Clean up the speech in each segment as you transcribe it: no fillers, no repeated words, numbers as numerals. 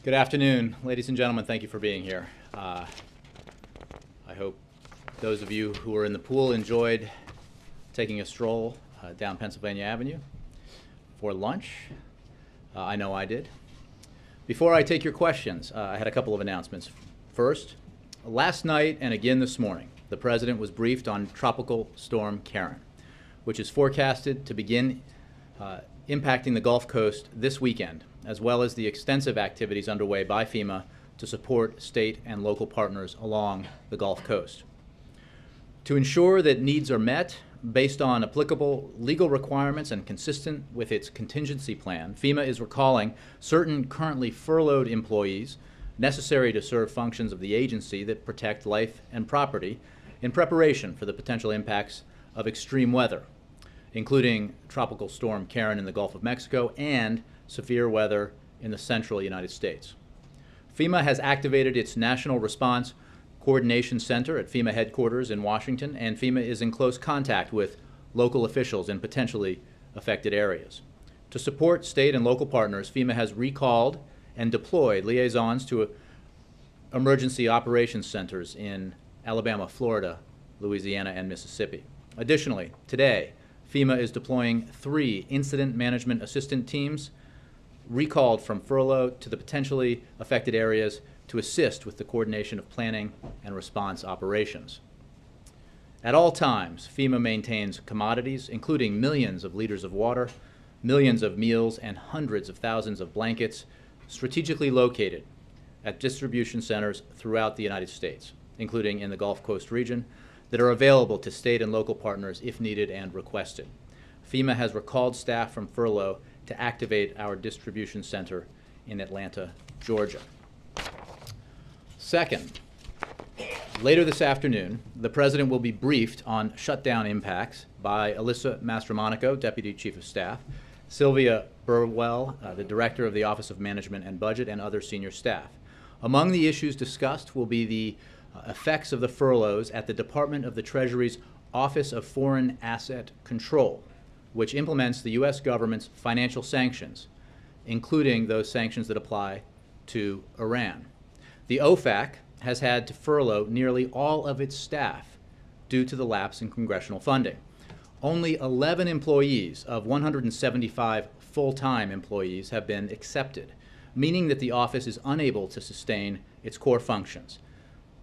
Good afternoon, ladies and gentlemen. Thank you for being here. I hope those of you who were in the pool enjoyed taking a stroll down Pennsylvania Avenue for lunch. I know I did. Before I take your questions, I had a couple of announcements. First, last night and again this morning, the President was briefed on Tropical Storm Karen, which is forecasted to begin impacting the Gulf Coast this weekend, as well as the extensive activities underway by FEMA to support state and local partners along the Gulf Coast. To ensure that needs are met based on applicable legal requirements and consistent with its contingency plan, FEMA is recalling certain currently furloughed employees necessary to serve functions of the agency that protect life and property in preparation for the potential impacts of extreme weather, including Tropical Storm Karen in the Gulf of Mexico and severe weather in the central United States. FEMA has activated its National Response Coordination Center at FEMA headquarters in Washington, and FEMA is in close contact with local officials in potentially affected areas. To support state and local partners, FEMA has recalled and deployed liaisons to emergency operations centers in Alabama, Florida, Louisiana, and Mississippi. Additionally, today, FEMA is deploying 3 incident management assistant teams recalled from furlough to the potentially affected areas to assist with the coordination of planning and response operations. At all times, FEMA maintains commodities, including millions of liters of water, millions of meals, and hundreds of thousands of blankets, strategically located at distribution centers throughout the United States, including in the Gulf Coast region, that are available to state and local partners if needed and requested. FEMA has recalled staff from furlough to activate our distribution center in Atlanta, Georgia. Second, later this afternoon, the President will be briefed on shutdown impacts by Alyssa Mastromonaco, Deputy Chief of Staff, Sylvia Burwell, the Director of the Office of Management and Budget, and other senior staff. Among the issues discussed will be the effects of the furloughs at the Department of the Treasury's Office of Foreign Asset Control, which implements the U.S. government's financial sanctions, including those sanctions that apply to Iran. The OFAC has had to furlough nearly all of its staff due to the lapse in congressional funding. Only 11 employees of 175 full-time employees have been accepted, meaning that the office is unable to sustain its core functions.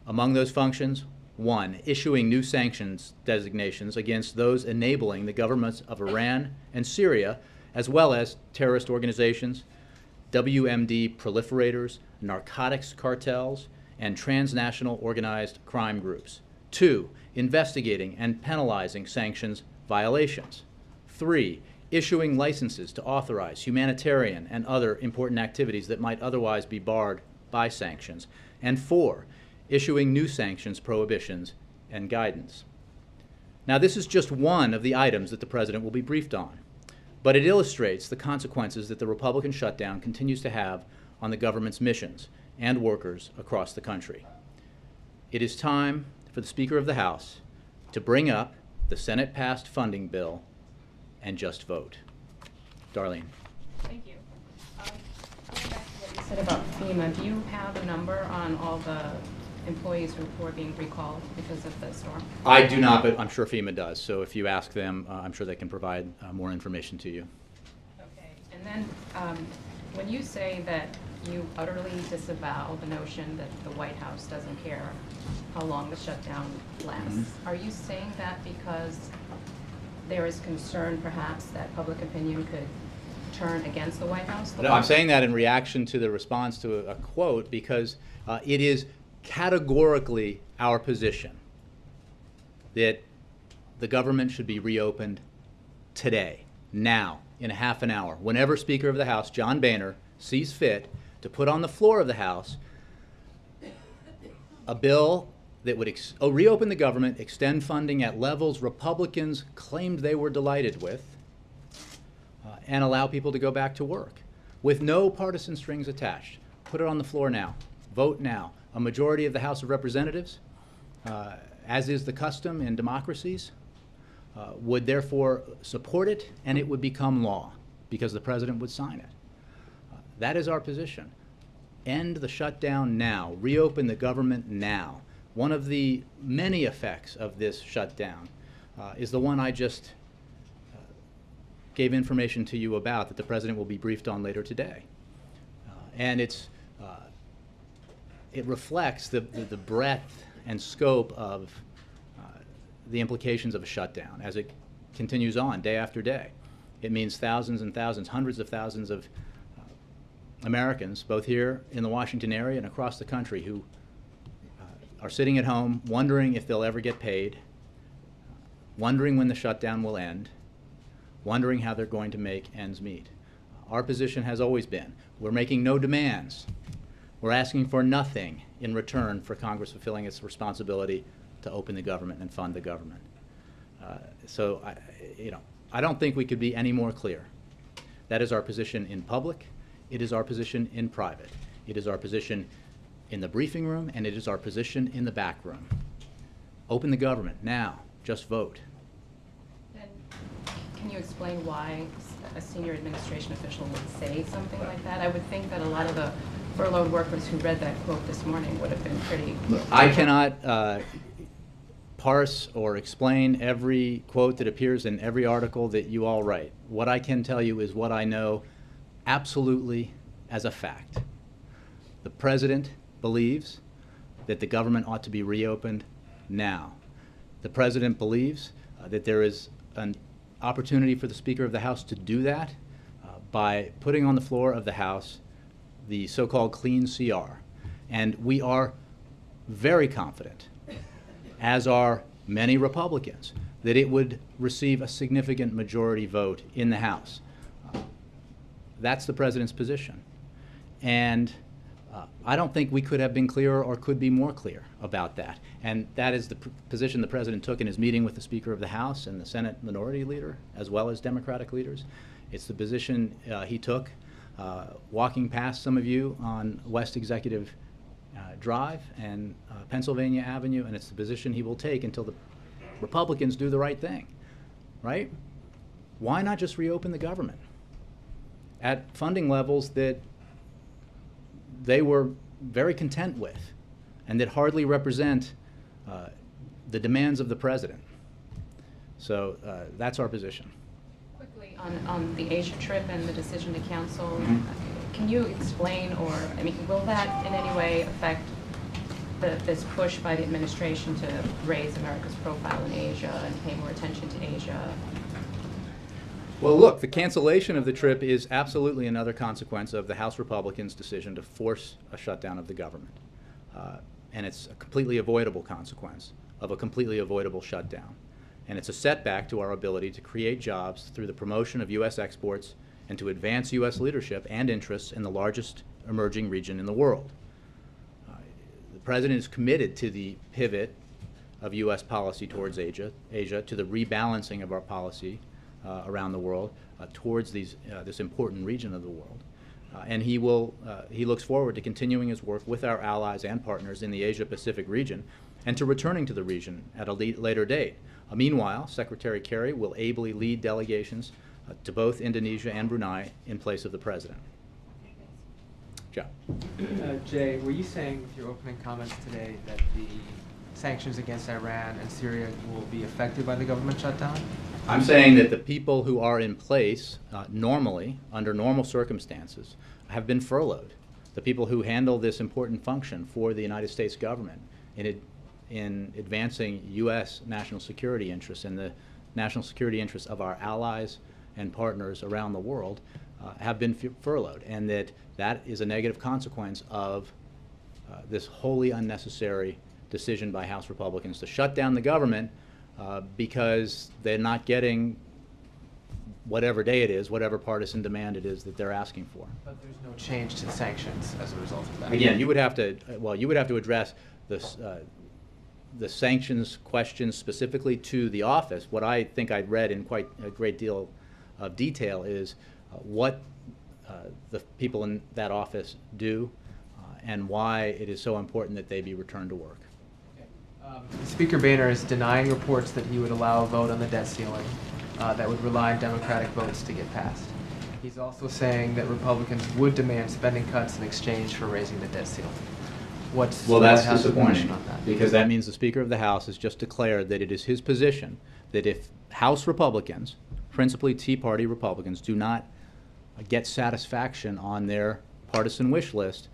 Among those functions, 1, issuing new sanctions designations against those enabling the governments of Iran and Syria, as well as terrorist organizations, WMD proliferators, narcotics cartels, and transnational organized crime groups. 2, investigating and penalizing sanctions violations. 3, issuing licenses to authorize humanitarian and other important activities that might otherwise be barred by sanctions. And 4, issuing new sanctions, prohibitions, and guidance. Now, this is just one of the items that the President will be briefed on, but it illustrates the consequences that the Republican shutdown continues to have on the government's missions and workers across the country. It is time for the Speaker of the House to bring up the Senate-passed funding bill and just vote. Darlene. Thank you. Going back to what you said about FEMA, do you have a number on all the employees who are being recalled because of the storm? I do not, but I'm sure FEMA does. So if you ask them, I'm sure they can provide more information to you. Okay. And then when you say that you utterly disavow the notion that the White House doesn't care how long the shutdown lasts, are you saying that because there is concern perhaps that public opinion could turn against the White House? No, I'm saying that in reaction to the response to a quote because it is categorically our position that the government should be reopened today, now, in a half an hour, whenever Speaker of the House John Boehner sees fit to put on the floor of the House a bill that would reopen the government, extend funding at levels Republicans claimed they were delighted with, and allow people to go back to work with no partisan strings attached. Put it on the floor now. Vote now. A majority of the House of Representatives, as is the custom in democracies, would therefore support it, and it would become law because the President would sign it. That is our position. end the shutdown now, reopen the government now. One of the many effects of this shutdown is the one I just gave information to you about that the President will be briefed on later today. And it reflects the breadth and scope of the implications of a shutdown as it continues on day after day. It means thousands and thousands, hundreds of thousands of Americans, both here in the Washington area and across the country, who are sitting at home wondering if they'll ever get paid, wondering when the shutdown will end, wondering how they're going to make ends meet. Our position has always been, we're making no demands. We're asking for nothing in return for Congress fulfilling its responsibility to open the government and fund the government. I don't think we could be any more clear. That is our position in public. It is our position in private. It is our position in the briefing room, and it is our position in the back room. Open the government now. Just vote. Then can you explain why a senior administration official would say something like that? I would think that a lot of the furloughed workers who read that quote this morning would have been pretty... I cannot parse or explain every quote that appears in every article that you all write. What I can tell you is what I know absolutely as a fact. The President believes that the government ought to be reopened now. The President believes that there is an opportunity for the Speaker of the House to do that by putting on the floor of the House the so-called clean CR. And we are very confident, as are many Republicans, that it would receive a significant majority vote in the House. That's the President's position. And I don't think we could have been clearer or could be more clear about that. And that is the position the President took in his meeting with the Speaker of the House and the Senate Minority Leader, as well as Democratic leaders. It's the position he took walking past some of you on West Executive Drive and Pennsylvania Avenue, and it's the position he will take until the Republicans do the right thing, right? Why not just reopen the government at funding levels that they were very content with and that hardly represent the demands of the President? So that's our position. Quickly, on the Asia trip and the decision to cancel, can you explain, or, I mean, will that in any way affect this push by the administration to raise America's profile in Asia and pay more attention to Asia? Well, look, the cancellation of the trip is absolutely another consequence of the House Republicans' decision to force a shutdown of the government. And it's a completely avoidable consequence of a completely avoidable shutdown. And it's a setback to our ability to create jobs through the promotion of U.S. exports and to advance U.S. leadership and interests in the largest emerging region in the world. The President is committed to the pivot of U.S. policy towards Asia, to the rebalancing of our policy around the world towards this important region of the world. And he looks forward to continuing his work with our allies and partners in the Asia-Pacific region and to returning to the region at a later date. Meanwhile, Secretary Kerry will ably lead delegations to both Indonesia and Brunei in place of the President. Joe. Jay, were you saying with your opening comments today that the sanctions against Iran and Syria will be affected by the government shutdown? I'm saying that the people who are in place normally, under normal circumstances, have been furloughed. The people who handle this important function for the United States government in advancing U.S. national security interests and the national security interests of our allies and partners around the world have been furloughed, and that is a negative consequence of this wholly unnecessary decision by House Republicans to shut down the government because they're not getting whatever day it is, whatever partisan demand it is that they're asking for. But there's no change to the sanctions as a result of that. Again, you would have to address the sanctions questions specifically to the office. What I think I'd read in quite a great deal of detail is what the people in that office do and why it is so important that they be returned to work. Speaker Boehner is denying reports that he would allow a vote on the debt ceiling that would rely on Democratic votes to get passed. He's also saying that Republicans would demand spending cuts in exchange for raising the debt ceiling. What's Well, the that's White House's disappointing, position on that? because that means the Speaker of the House has just declared that it is his position that if House Republicans, principally Tea Party Republicans, do not get satisfaction on their partisan wish list,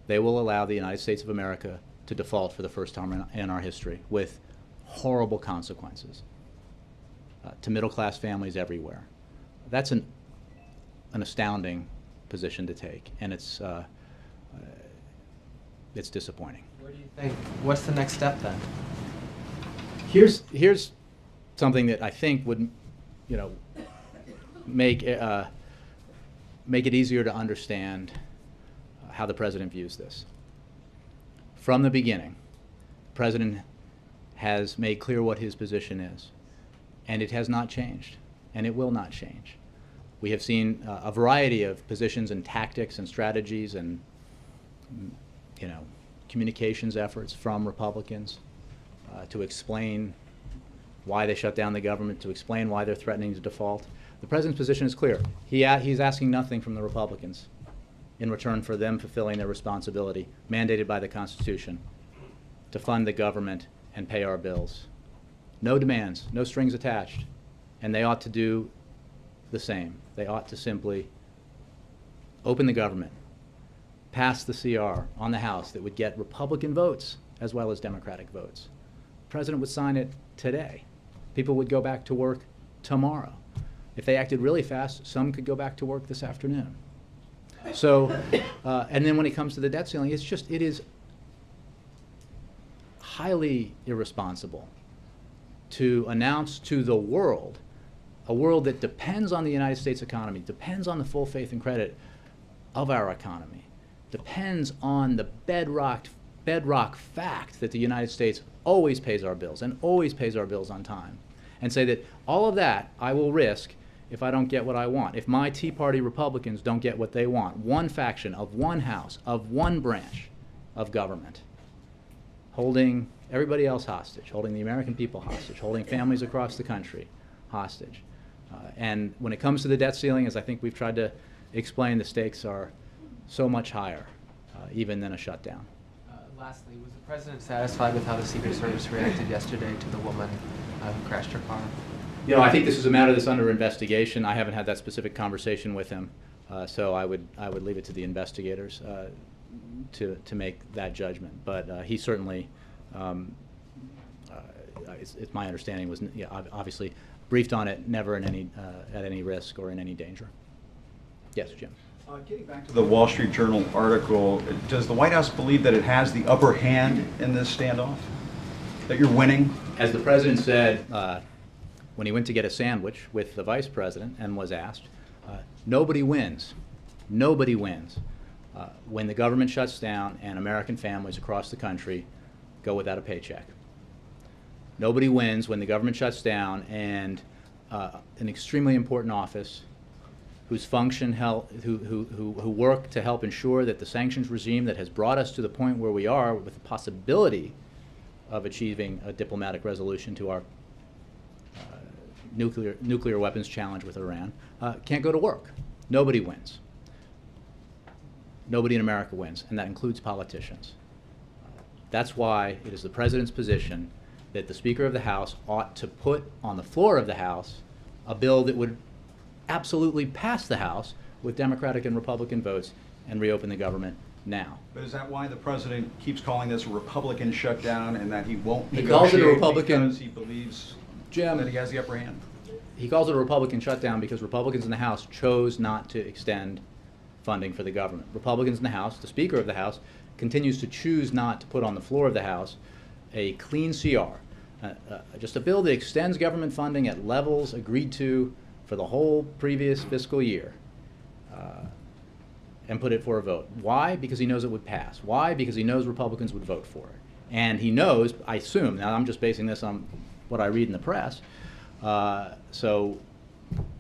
they will allow the United States of America to default for the first time in our history, with horrible consequences to middle-class families everywhere. That's an astounding position to take, and it's disappointing. Where do you think, what's the next step then? Here's something that I think would, make it easier to understand how the president views this. From the beginning, the president has made clear what his position is, and it has not changed, and it will not change. We have seen a variety of positions and tactics and strategies and communications efforts from Republicans to explain why they shut down the government, to explain why they're threatening to default. The president's position is clear. He's asking nothing from the Republicans in return for them fulfilling their responsibility mandated by the Constitution to fund the government and pay our bills. No demands, no strings attached, and they ought to do the same. They ought to simply open the government, pass the CR on the House that would get Republican votes as well as Democratic votes. The president would sign it today. People would go back to work tomorrow. If they acted really fast, some could go back to work this afternoon. So, and then when it comes to the debt ceiling, it is highly irresponsible to announce to the world, a world that depends on the United States economy, depends on the full faith and credit of our economy, depends on the bedrock fact that the United States always pays our bills and always pays our bills on time, and say that all of that I will risk if I don't get what I want. If my Tea Party Republicans don't get what they want, one faction of one house, of one branch of government, holding everybody else hostage, holding the American people hostage, holding families across the country hostage. And when it comes to the debt ceiling, as I think we've tried to explain, the stakes are so much higher, even than a shutdown. Lastly, was the president satisfied with how the Secret Service reacted yesterday to the woman who crashed her car? I think this is a matter that's under investigation. I haven't had that specific conversation with him, so I would leave it to the investigators to make that judgment. But he certainly, it's my understanding, was obviously briefed on it, never in any at any risk or in any danger. Yes, Jim. Getting back to the Wall Street Journal article, does the White House believe that it has the upper hand in this standoff? That you're winning? As the president said when he went to get a sandwich with the vice president and was asked, nobody wins. Nobody wins when the government shuts down and American families across the country go without a paycheck. Nobody wins when the government shuts down and an extremely important office whose function who work to help ensure that the sanctions regime that has brought us to the point where we are, with the possibility of achieving a diplomatic resolution to our nuclear weapons challenge with Iran, can't go to work. Nobody wins. Nobody in America wins, and that includes politicians. That's why it is the president's position that the Speaker of the House ought to put on the floor of the House a bill that would absolutely pass the House with Democratic and Republican votes and reopen the government now. But is that why the president keeps calling this a Republican shutdown and that he won't He calls it a negotiate Republican, because he believes Jim, that he has the upper hand? he calls it a Republican shutdown because Republicans in the House chose not to extend funding for the government. Republicans in the House, the Speaker of the House, continues to choose not to put on the floor of the House a clean CR, just a bill that extends government funding at levels agreed to for the whole previous fiscal year, and put it for a vote. Why? Because he knows it would pass. Why? Because he knows Republicans would vote for it. And he knows, I assume, now I'm just basing this on what I read in the press, so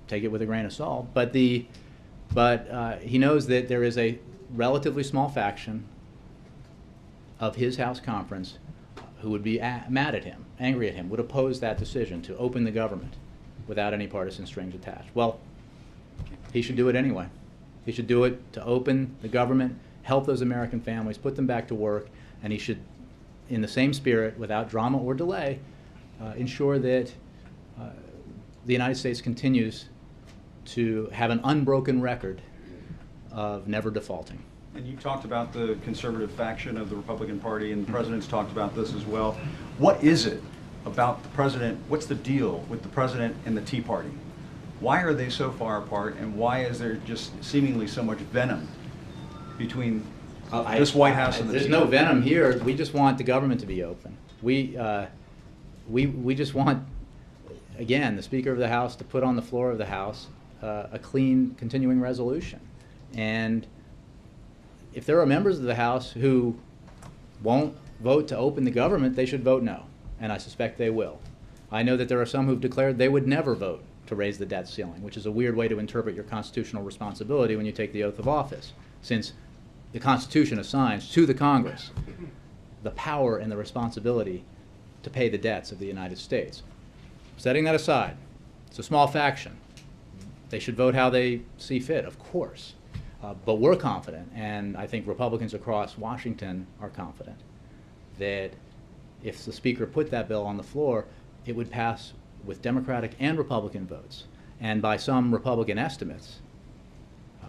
take it with a grain of salt, but he knows that there is a relatively small faction of his House conference who would be mad at him, angry at him, would oppose that decision to open the government without any partisan strings attached. Well, he should do it anyway. He should do it to open the government, help those American families, put them back to work, and he should, in the same spirit, without drama or delay, ensure that the United States continues to have an unbroken record of never defaulting. And you talked about the conservative faction of the Republican Party, and the president's talked about this as well. What is it about the president, what's the deal with the president and the Tea Party? Why are they so far apart, and why is there just seemingly so much venom between this White House and the There's Tea no Party? venom here. We just want the government to be open. We just want, again, the Speaker of the House to put on the floor of the House a clean continuing resolution. And if there are members of the House who won't vote to open the government, they should vote no, and I suspect they will. I know that there are some who've declared they would never vote to raise the debt ceiling, which is a weird way to interpret your constitutional responsibility when you take the oath of office, since the Constitution assigns to the Congress the power and the responsibility to pay the debts of the United States. Setting that aside, it's a small faction. They should vote how they see fit, of course. But we're confident, and I think Republicans across Washington are confident, that if the Speaker put that bill on the floor, it would pass with Democratic and Republican votes. And by some Republican estimates,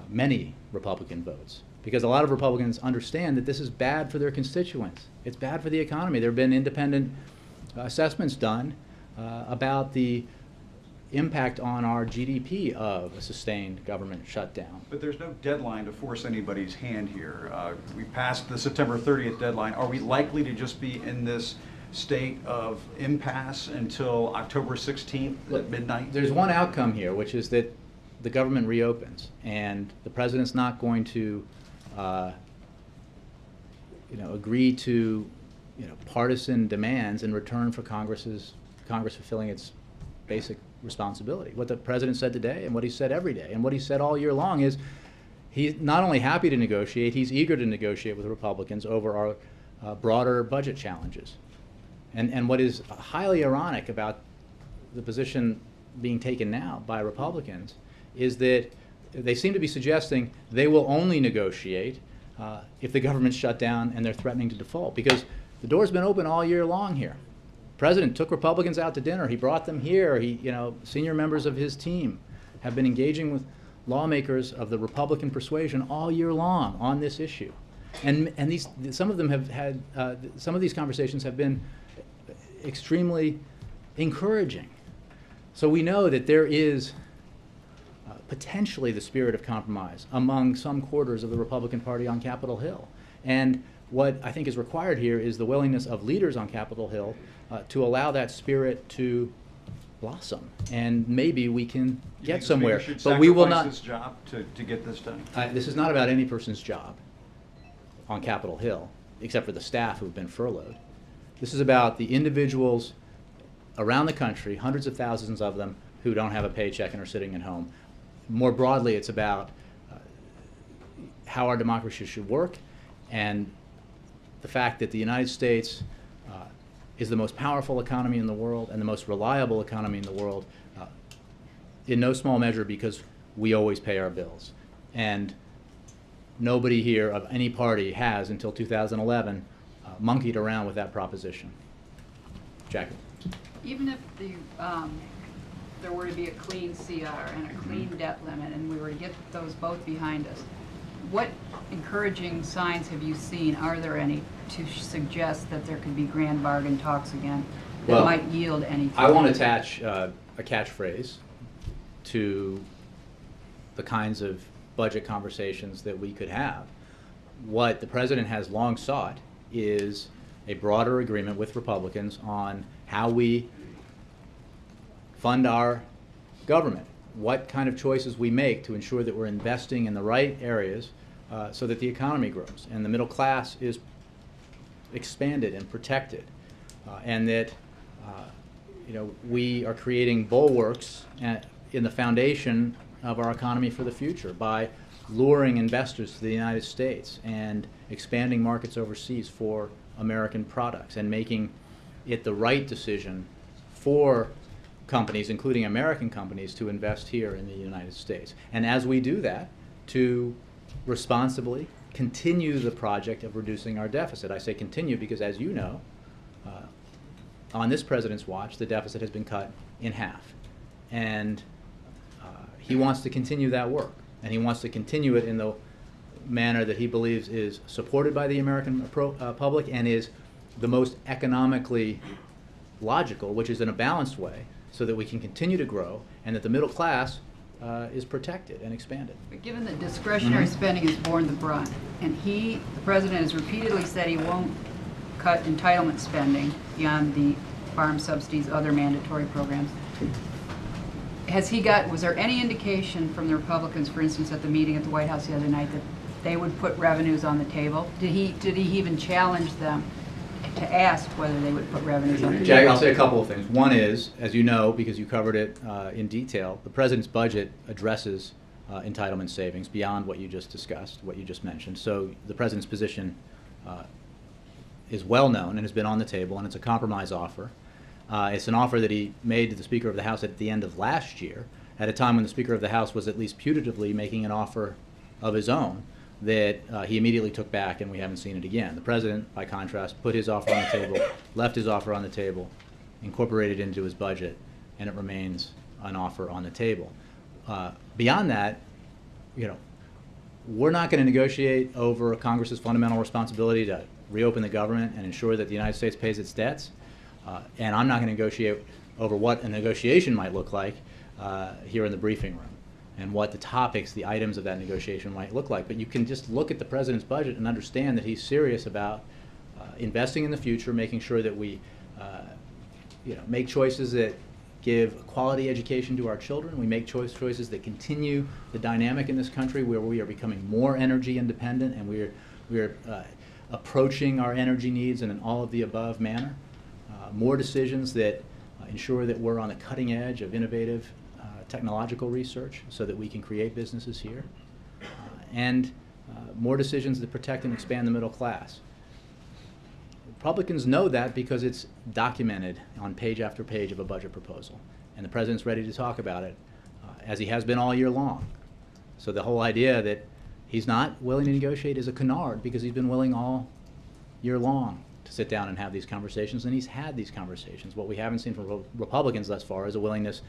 many Republican votes. Because a lot of Republicans understand that this is bad for their constituents. It's bad for the economy. There have been independent assessments done about the impact on our GDP of a sustained government shutdown. But there's no deadline to force anybody's hand here. We passed the September 30th deadline. Are we likely to just be in this state of impasse until October 16th at midnight? There's one outcome here, which is that the government reopens, and the president's not going to agree to partisan demands in return for Congress fulfilling its basic responsibility. What the president said today and what he said every day and what he said all year long is he's not only happy to negotiate, he's eager to negotiate with Republicans over our broader budget challenges. And what is highly ironic about the position being taken now by Republicans is that they seem to be suggesting they will only negotiate if the government's shut down and they're threatening to default, because the door's been open all year long here. The president took Republicans out to dinner. He brought them here. Senior members of his team have been engaging with lawmakers of the Republican persuasion all year long on this issue. And some of them have had, some of these conversations have been extremely encouraging. So we know that there is potentially the spirit of compromise among some quarters of the Republican Party on Capitol Hill. And what I think is required here is the willingness of leaders on Capitol Hill to allow that spirit to blossom. And maybe we can get somewhere. But we will not. This job to get this done. This is not about any person's job on Capitol Hill, except for the staff who've been furloughed. This is about the individuals around the country, hundreds of thousands of them, who don't have a paycheck and are sitting at home. More broadly, it's about how our democracy should work, and the fact that the United States is the most powerful economy in the world and the most reliable economy in the world, in no small measure because we always pay our bills. And nobody here of any party has, until 2011, monkeyed around with that proposition. Jackie. Even if there were to be a clean CR and a clean debt limit, and we were to get those both behind us, what encouraging signs have you seen, are there any, to suggest that there could be grand bargain talks again that might yield anything? I won't attach a catchphrase to the kinds of budget conversations that we could have. What the president has long sought is a broader agreement with Republicans on how we fund our government, what kind of choices we make to ensure that we're investing in the right areas so that the economy grows and the middle class is expanded and protected, and that we are creating bulwarks in the foundation of our economy for the future by luring investors to the United States and expanding markets overseas for American products and making it the right decision for companies, including American companies, to invest here in the United States. And as we do that, to responsibly continue the project of reducing our deficit. I say continue because, as you know, on this president's watch, the deficit has been cut in half. And he wants to continue that work. And he wants to continue it in the manner that he believes is supported by the American public and is the most economically logical, which is in a balanced way, so that we can continue to grow and that the middle class is protected and expanded. But given that discretionary spending has borne the brunt, and the president has repeatedly said he won't cut entitlement spending beyond the farm subsidies, other mandatory programs, was there any indication from the Republicans, for instance, at the meeting at the White House the other night, that they would put revenues on the table? Did he even challenge them to ask whether they would put revenues on the table? Jack, I'll say a couple of things. One is, as you know, because you covered it in detail, the president's budget addresses entitlement savings beyond what you just discussed, what you just mentioned. So the president's position is well known and has been on the table, and it's a compromise offer. It's an offer that he made to the Speaker of the House at the end of last year, at a time when the Speaker of the House was at least putatively making an offer of his own that he immediately took back, and we haven't seen it again. The president, by contrast, put his offer on the table, left his offer on the table, incorporated it into his budget, and it remains an offer on the table. Beyond that, we're not going to negotiate over Congress's fundamental responsibility to reopen the government and ensure that the United States pays its debts. And I'm not going to negotiate over what a negotiation might look like here in the briefing room and what the topics, the items of that negotiation might look like. But you can just look at the president's budget and understand that he's serious about investing in the future, making sure that we make choices that give a quality education to our children. We make choices that continue the dynamic in this country where we are becoming more energy independent and we're approaching our energy needs in an all-of-the-above manner. More decisions that ensure that we're on the cutting edge of innovative technological research so that we can create businesses here. And more decisions that protect and expand the middle class. Republicans know that because it's documented on page after page of a budget proposal. And the president's ready to talk about it, as he has been all year long. So the whole idea that he's not willing to negotiate is a canard, because he's been willing all year long to sit down and have these conversations, and he's had these conversations. What we haven't seen from Republicans thus far is a willingness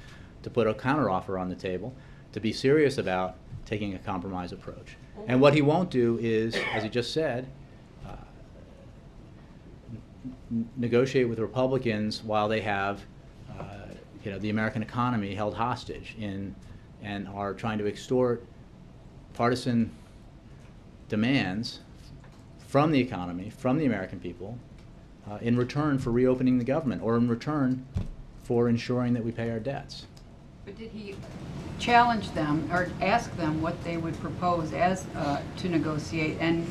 to put a counteroffer on the table, to be serious about taking a compromise approach. And what he won't do is, as he just said, negotiate with Republicans while they have the American economy held hostage and are trying to extort partisan demands from the economy, from the American people, in return for reopening the government or in return for ensuring that we pay our debts. But did he challenge them or ask them what they would propose as to negotiate? And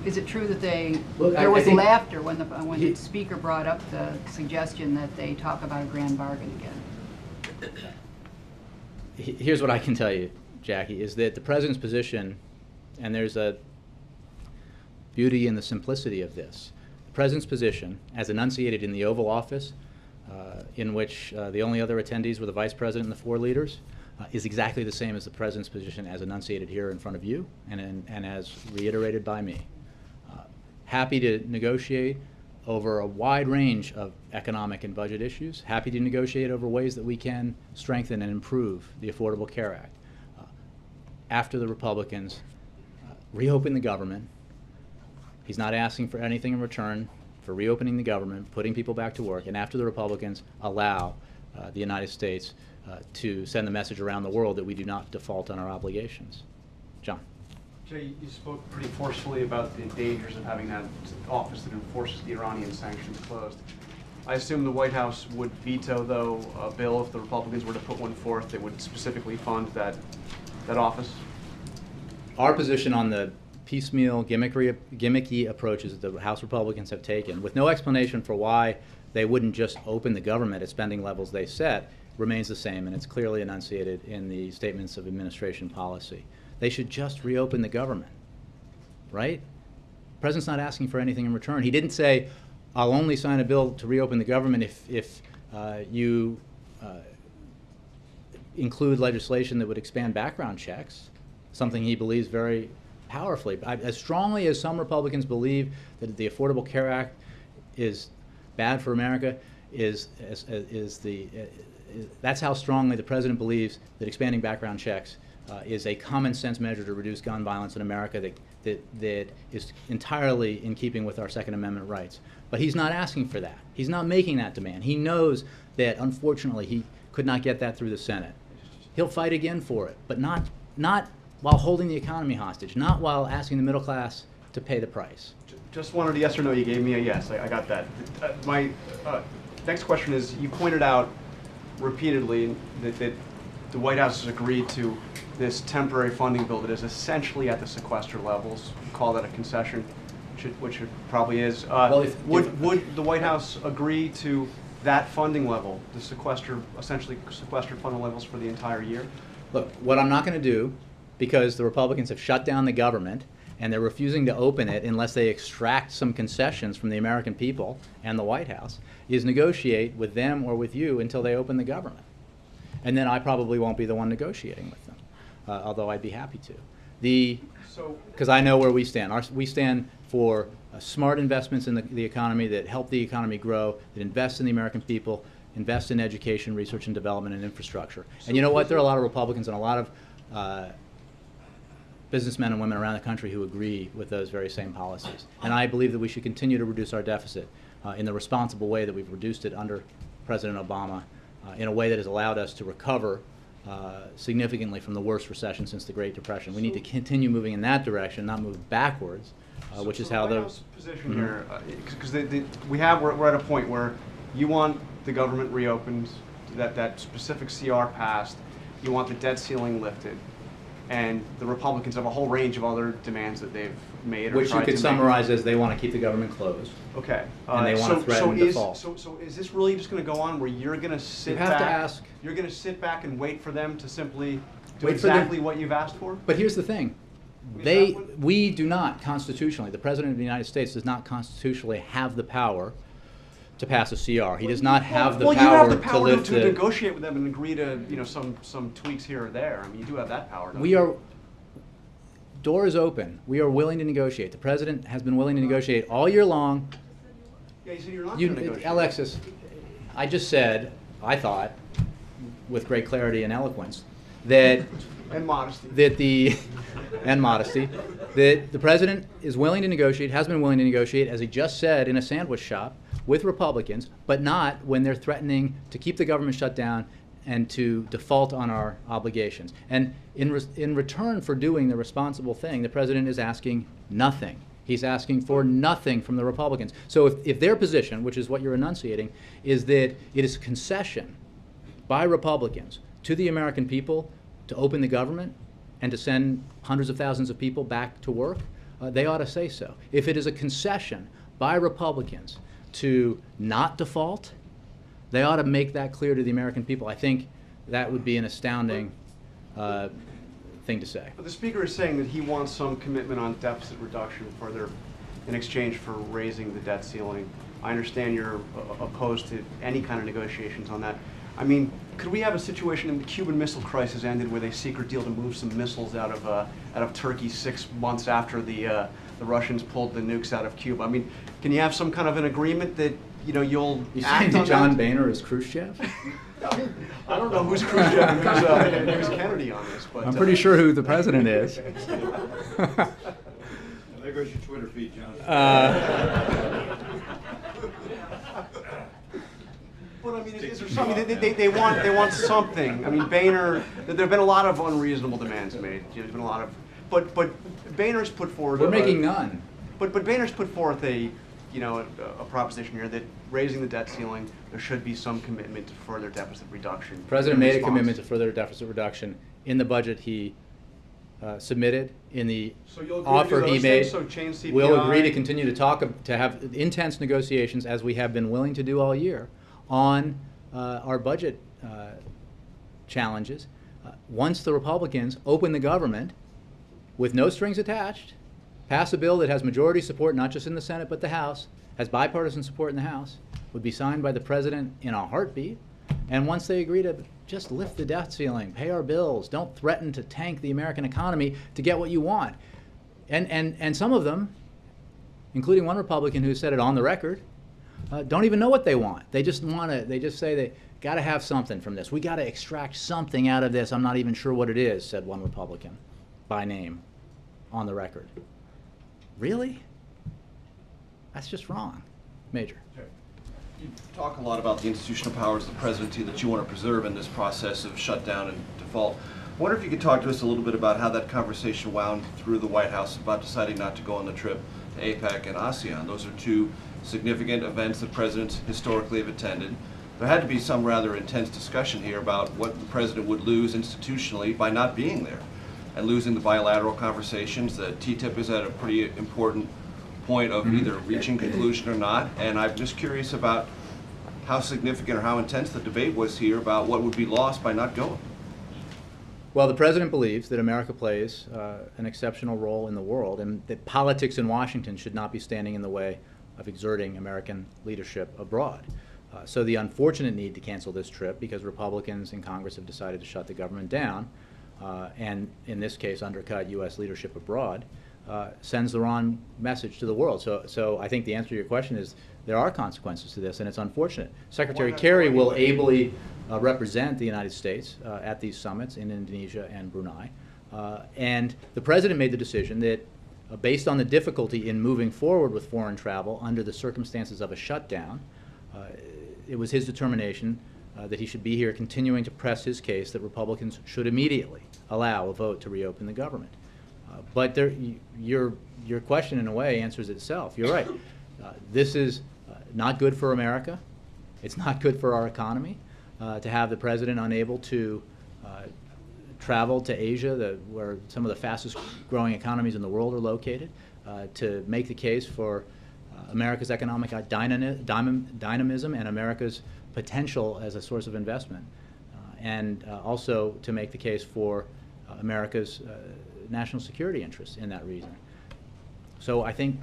is it true that there was laughter when the speaker brought up the suggestion that they talk about a grand bargain again? Here's what I can tell you, Jackie, is that the president's position, and there's a beauty in the simplicity of this, the president's position, as enunciated in the Oval Office, in which the only other attendees were the vice president and the 4 leaders, is exactly the same as the president's position as enunciated here in front of you and as reiterated by me. Happy to negotiate over a wide range of economic and budget issues, happy to negotiate over ways that we can strengthen and improve the Affordable Care Act. After the Republicans reopen the government, he's not asking for anything in return for reopening the government, putting people back to work, and after the Republicans allow the United States to send the message around the world that we do not default on our obligations. John. Jay, you spoke pretty forcefully about the dangers of having that office that enforces the Iranian sanctions closed. I assume the White House would veto, though, a bill if the Republicans were to put one forth that would specifically fund that office? Our position on the piecemeal, gimmicky approaches that the House Republicans have taken, with no explanation for why they wouldn't just open the government at spending levels they set, remains the same, and it's clearly enunciated in the statements of administration policy. They should just reopen the government, right? The president's not asking for anything in return. He didn't say, I'll only sign a bill to reopen the government if you include legislation that would expand background checks, something he believes very powerfully. As strongly as some Republicans believe that the Affordable Care Act is bad for America, that's how strongly the president believes that expanding background checks is a common sense measure to reduce gun violence in America that is entirely in keeping with our Second Amendment rights. But he's not asking for that. He's not making that demand. He knows that, unfortunately, he could not get that through the Senate. He'll fight again for it, but not while holding the economy hostage, not while asking the middle class to pay the price. Just wanted a yes or no. You gave me a yes. I got that. My next question is, you pointed out repeatedly that the White House has agreed to this temporary funding bill that is essentially at the sequester levels. Call that a concession, which it probably is. Would the White House agree to that funding level, the essentially sequestered funding levels for the entire year? Look, what I'm not going to do, because the Republicans have shut down the government and they're refusing to open it unless they extract some concessions from the American people and the White House, is negotiate with them or with you until they open the government. And then I probably won't be the one negotiating with them, although I'd be happy to. Because I know where we stand. We stand for smart investments in the economy that help the economy grow, that invest in the American people, invest in education, research and development, and infrastructure. And you know what? There are a lot of Republicans and a lot of businessmen and women around the country who agree with those very same policies. And I believe that we should continue to reduce our deficit in the responsible way that we've reduced it under President Obama, in a way that has allowed us to recover significantly from the worst recession since the Great Depression. We need to continue moving in that direction, not move backwards, which is how the position here, because we're at a point where you want the government reopened, that specific CR passed, you want the debt ceiling lifted, and the Republicans have a whole range of other demands that they've made. Which you could summarize as they want to keep the government closed. Okay. And they want to threaten default. So is this really just going to go on where you're going to sit back? You have to ask. You're going to sit back and wait for them to simply do Wait for them- exactly what you've asked for? But here's the thing. We do not constitutionally, the President of the United States does not constitutionally have the power to pass a CR. He does not have the power you have the power to lift to the... negotiate with them and agree to some tweaks here or there. I mean, you do have that power. Don't you? Door is open. We are willing to negotiate. The President has been willing to negotiate all year long. Yeah, you said you're not going to negotiate. Alexis, I just said, I thought, with great clarity and eloquence, that... And modesty. And modesty, that the President is willing to negotiate, has been willing to negotiate, as he just said, in a sandwich shop with Republicans, but not when they're threatening to keep the government shut down and to default on our obligations. And in return for doing the responsible thing, the President is asking nothing. He's asking for nothing from the Republicans. So if their position, which is what you're enunciating, is that it is a concession by Republicans to the American people to open the government and to send hundreds of thousands of people back to work, they ought to say so. If it is a concession by Republicans to not default, they ought to make that clear to the American people. I think that would be an astounding thing to say. But the Speaker is saying that he wants some commitment on deficit reduction in exchange for raising the debt ceiling. I understand you're opposed to any kind of negotiations on that. I mean, could we have a situation in the Cuban Missile Crisis ended with a secret deal to move some missiles out of Turkey 6 months after the Russians pulled the nukes out of Cuba? I mean, can you have some kind of an agreement that you'll You act saying on that John that? Boehner is Khrushchev? I don't know who's Khrushchev and who's Kennedy on this, but I'm pretty sure who the President is. There goes your Twitter feed, John. But I mean, is there something they want something? I mean, Boehner. There have been a lot of unreasonable demands made. There's been a lot of, but Boehner's put forward. We're making none. But Boehner's put forth a proposition here that raising the debt ceiling, there should be some commitment to further deficit reduction. The President in made a response. commitment to further deficit reduction in the budget he submitted, in the So you'll agree to offer do he those made. things? So change CPI? We'll agree to continue to have intense negotiations, as we have been willing to do all year, on our budget challenges. Once the Republicans open the government with no strings attached, pass a bill that has majority support, not just in the Senate but the House, has bipartisan support in the House, would be signed by the President in a heartbeat, And once they agree to just lift the debt ceiling, pay our bills, don't threaten to tank the American economy to get what you want. And some of them, including one Republican who said it on the record, don't even know what they want. They just say they got to have something from this. We got to extract something out of this. I'm not even sure what it is, said one Republican by name on the record. Really? That's just wrong. Major. You talk a lot about the institutional powers of the presidency that you want to preserve in this process of shutdown and default. I wonder if you could talk to us a little bit about how that conversation wound through the White House about deciding not to go on the trip to APEC and ASEAN. Those are two significant events that presidents historically have attended. There had to be some rather intense discussion here about what the president would lose institutionally by not being there and losing the bilateral conversations. The TTIP is at a pretty important point of either reaching conclusion or not, and I'm just curious about how significant or how intense the debate was here about what would be lost by not going. Well, the president believes that America plays an exceptional role in the world, and that politics in Washington should not be standing in the way of exerting American leadership abroad. So the unfortunate need to cancel this trip, because Republicans in Congress have decided to shut the government down, and in this case undercut U.S. leadership abroad, sends the wrong message to the world. So I think the answer to your question is there are consequences to this, and it's unfortunate. Secretary Kerry will ably represent the United States at these summits in Indonesia and Brunei. And the president made the decision that based on the difficulty in moving forward with foreign travel under the circumstances of a shutdown, it was his determination that he should be here continuing to press his case that Republicans should immediately allow a vote to reopen the government. But your question, in a way, answers itself. You're right. This is not good for America. It's not good for our economy to have the president unable to travel to Asia, where some of the fastest growing economies in the world are located, to make the case for America's economic dynamism and America's potential as a source of investment, and also to make the case for America's national security interests in that region. So I think,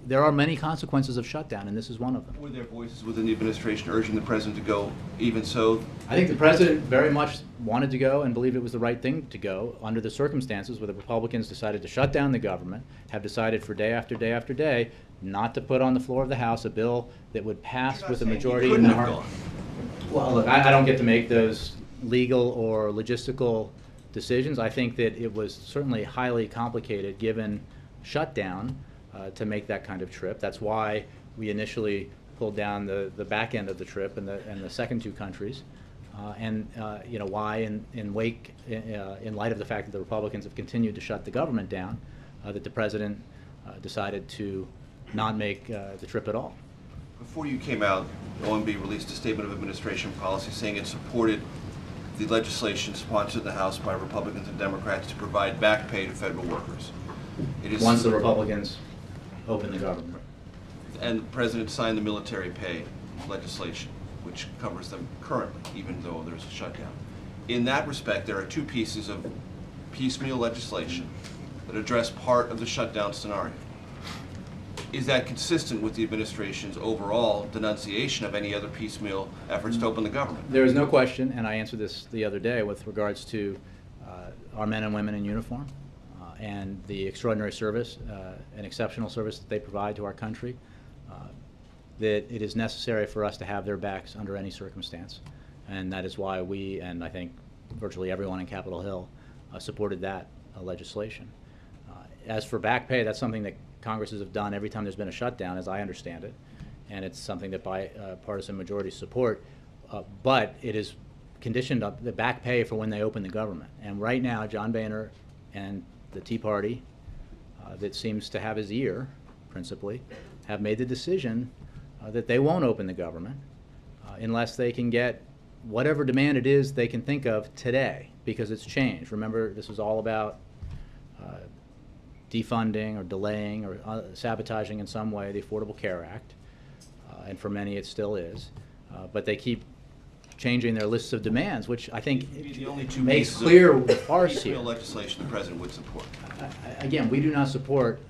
there are many consequences of shutdown, and this is one of them. Were there voices within the administration urging the president to go even so? I think the president very much wanted to go and believed it was the right thing to go under the circumstances where the Republicans decided to shut down the government, have decided for day after day after day not to put on the floor of the House a bill that would pass with a majority in the House. Well, look, I don't get to make those legal or logistical decisions. I think that it was certainly highly complicated given shutdown to make that kind of trip. That's why we initially pulled down the back end of the trip in the second two countries, and why in light of the fact that the Republicans have continued to shut the government down, that the president decided to not make the trip at all. Before you came out, OMB released a statement of administration policy saying it supported the legislation sponsored in the House by Republicans and Democrats to provide back pay to federal workers. It is Once the Republicans open the government. And the president signed the military pay legislation, which covers them currently, even though there's a shutdown. In that respect, there are two pieces of piecemeal legislation that address part of the shutdown scenario. Is that consistent with the administration's overall denunciation of any other piecemeal efforts to open the government? There is no question, and I answered this the other day with regards to our men and women in uniform and the extraordinary service and exceptional service that they provide to our country, that it is necessary for us to have their backs under any circumstance. And that is why we, and I think virtually everyone in Capitol Hill, supported that legislation. As for back pay, that's something that Congresses have done every time there's been a shutdown, as I understand it, and it's something that bipartisan majorities support, but it is conditioned on the back pay for when they open the government. And right now, John Boehner and the Tea Party, that seems to have his ear, principally, have made the decision that they won't open the government unless they can get whatever demand it is they can think of today, because it's changed. Remember, this is all about defunding or delaying or sabotaging in some way the Affordable Care Act, and for many it still is. But they keep changing their lists of demands, which I think makes clear the farce here. Legislation the president would support. Again, we do not support.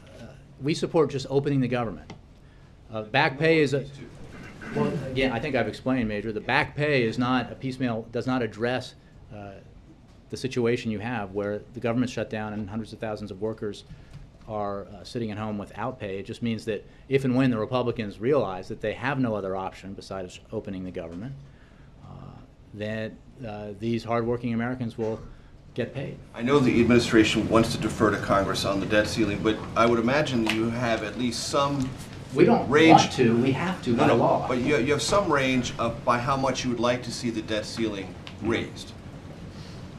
We support just opening the government. Back pay is a. Well, again, I think I've explained, Major, the back pay is not a piecemeal, does not address the situation you have where the government shut down and hundreds of thousands of workers are sitting at home without pay. It just means that if and when the Republicans realize that they have no other option besides opening the government, that these hardworking Americans will get paid. I know the administration wants to defer to Congress on the debt ceiling, but I would imagine you have at least some We don't range. want to, we have to by No, law. but you have some range of by how much you would like to see the debt ceiling raised.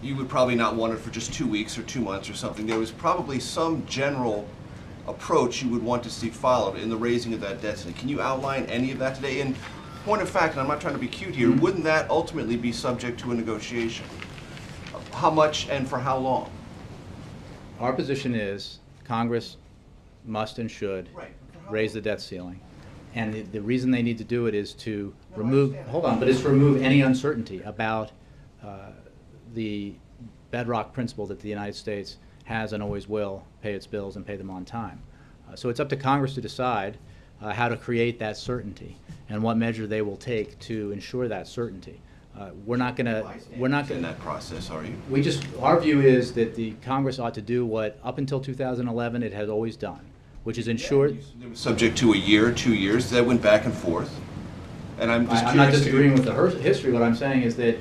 You would probably not want it for just 2 weeks or 2 months or something. There was probably some general approach you would want to see followed in the raising of that debt ceiling. Can you outline any of that today? And point of fact, and I'm not trying to be cute here, wouldn't that ultimately be subject to a negotiation? How much and for how long? Our position is Congress must and should Right. raise the debt ceiling. And the reason they need to do it is to remove, hold on, but it's to remove any uncertainty about the bedrock principle that the United States has and always will pay its bills and pay them on time. So it's up to Congress to decide how to create that certainty and what measure they will take to ensure that certainty. We're not going to, In that process, are you? we just, our view is that the Congress ought to do what up until 2011 it has always done, which is ensure. It was subject to a year, 2 years, that went back and forth. And I'm just I'm not curious. disagreeing with the history. What I'm saying is that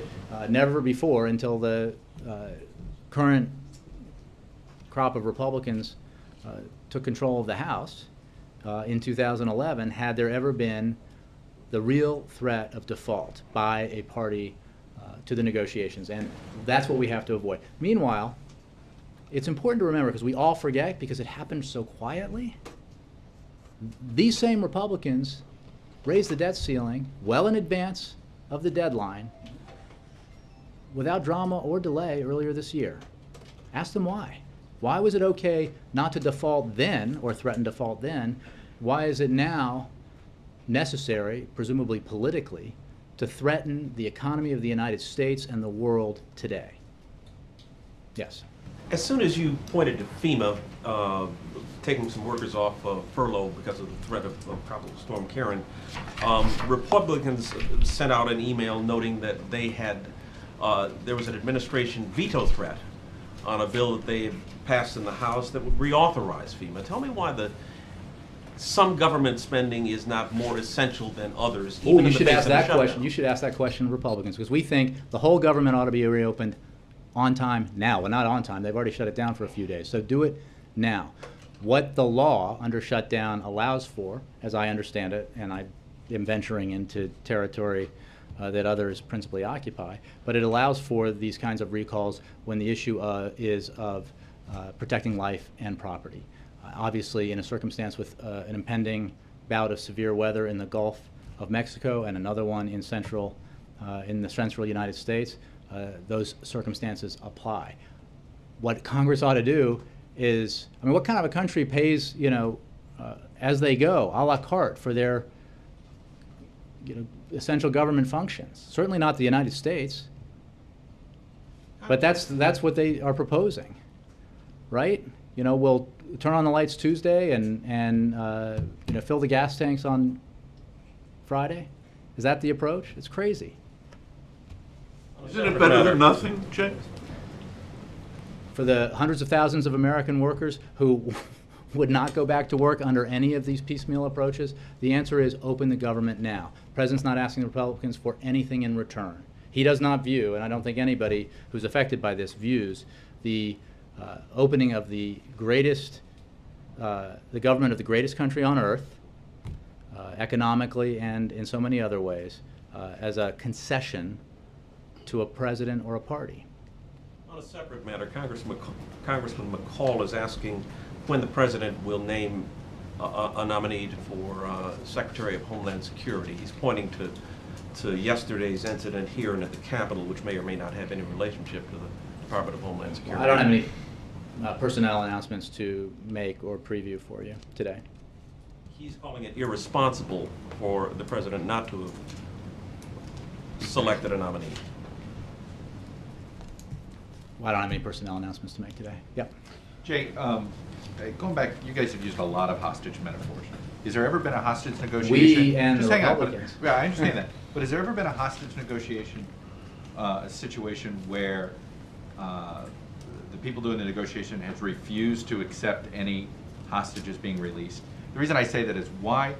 never before, until the current crop of Republicans took control of the House in 2011, had there ever been the real threat of default by a party to the negotiations. And that's what we have to avoid. Meanwhile, it's important to remember, because we all forget, because it happened so quietly, these same Republicans raised the debt ceiling well in advance of the deadline without drama or delay earlier this year. Ask them why. Why was it okay not to default then or threaten default then? Why is it now necessary, presumably politically, to threaten the economy of the United States and the world today? Yes. As soon as you pointed to FEMA taking some workers off furlough because of the threat of Tropical Storm Karen, Republicans sent out an email noting that they had there was an administration veto threat on a bill that they had passed in the House that would reauthorize FEMA. Tell me why some government spending is not more essential than others, Oh, even you in the should face ask of a that shutdown. question. You should ask that question to Republicans, because we think the whole government ought to be reopened on time now. Well, not on time. They've already shut it down for a few days. So do it now. What the law under shutdown allows for, as I understand it, and I am venturing into territory that others principally occupy, but it allows for these kinds of recalls when the issue is of protecting life and property. Obviously, in a circumstance with an impending bout of severe weather in the Gulf of Mexico and another one in the central United States, those circumstances apply. What Congress ought to do is, I mean, what kind of a country pays, as they go, a la carte for their, essential government functions? Certainly not the United States. But that's what they are proposing, right? We'll turn on the lights Tuesday and fill the gas tanks on Friday. Is that the approach? It's crazy. Isn't it better than nothing, Jay? For the hundreds of thousands of American workers who would not go back to work under any of these piecemeal approaches, the answer is open the government now. The President's not asking the Republicans for anything in return. He does not view, and I don't think anybody who's affected by this views, the opening of the government of the greatest country on earth, economically and in so many other ways, as a concession to a president or a party. On a separate matter, Congressman McCall is asking when the president will name a nominee for Secretary of Homeland Security. He's pointing to yesterday's incident here and at the Capitol, which may or may not have any relationship to the Department of Homeland Security. I don't have any personnel announcements to make or preview for you today. He's calling it irresponsible for the president not to have selected a nominee. Well, I don't have any personnel announcements to make today. Yep. Jay, going back, you guys have used a lot of hostage metaphors. Has there ever been a hostage negotiation? We and Just the hang on, but- Republicans. Yeah, I understand that. But has there ever been a hostage negotiation, a situation where the people doing the negotiation has refused to accept any hostages being released? The reason I say that is why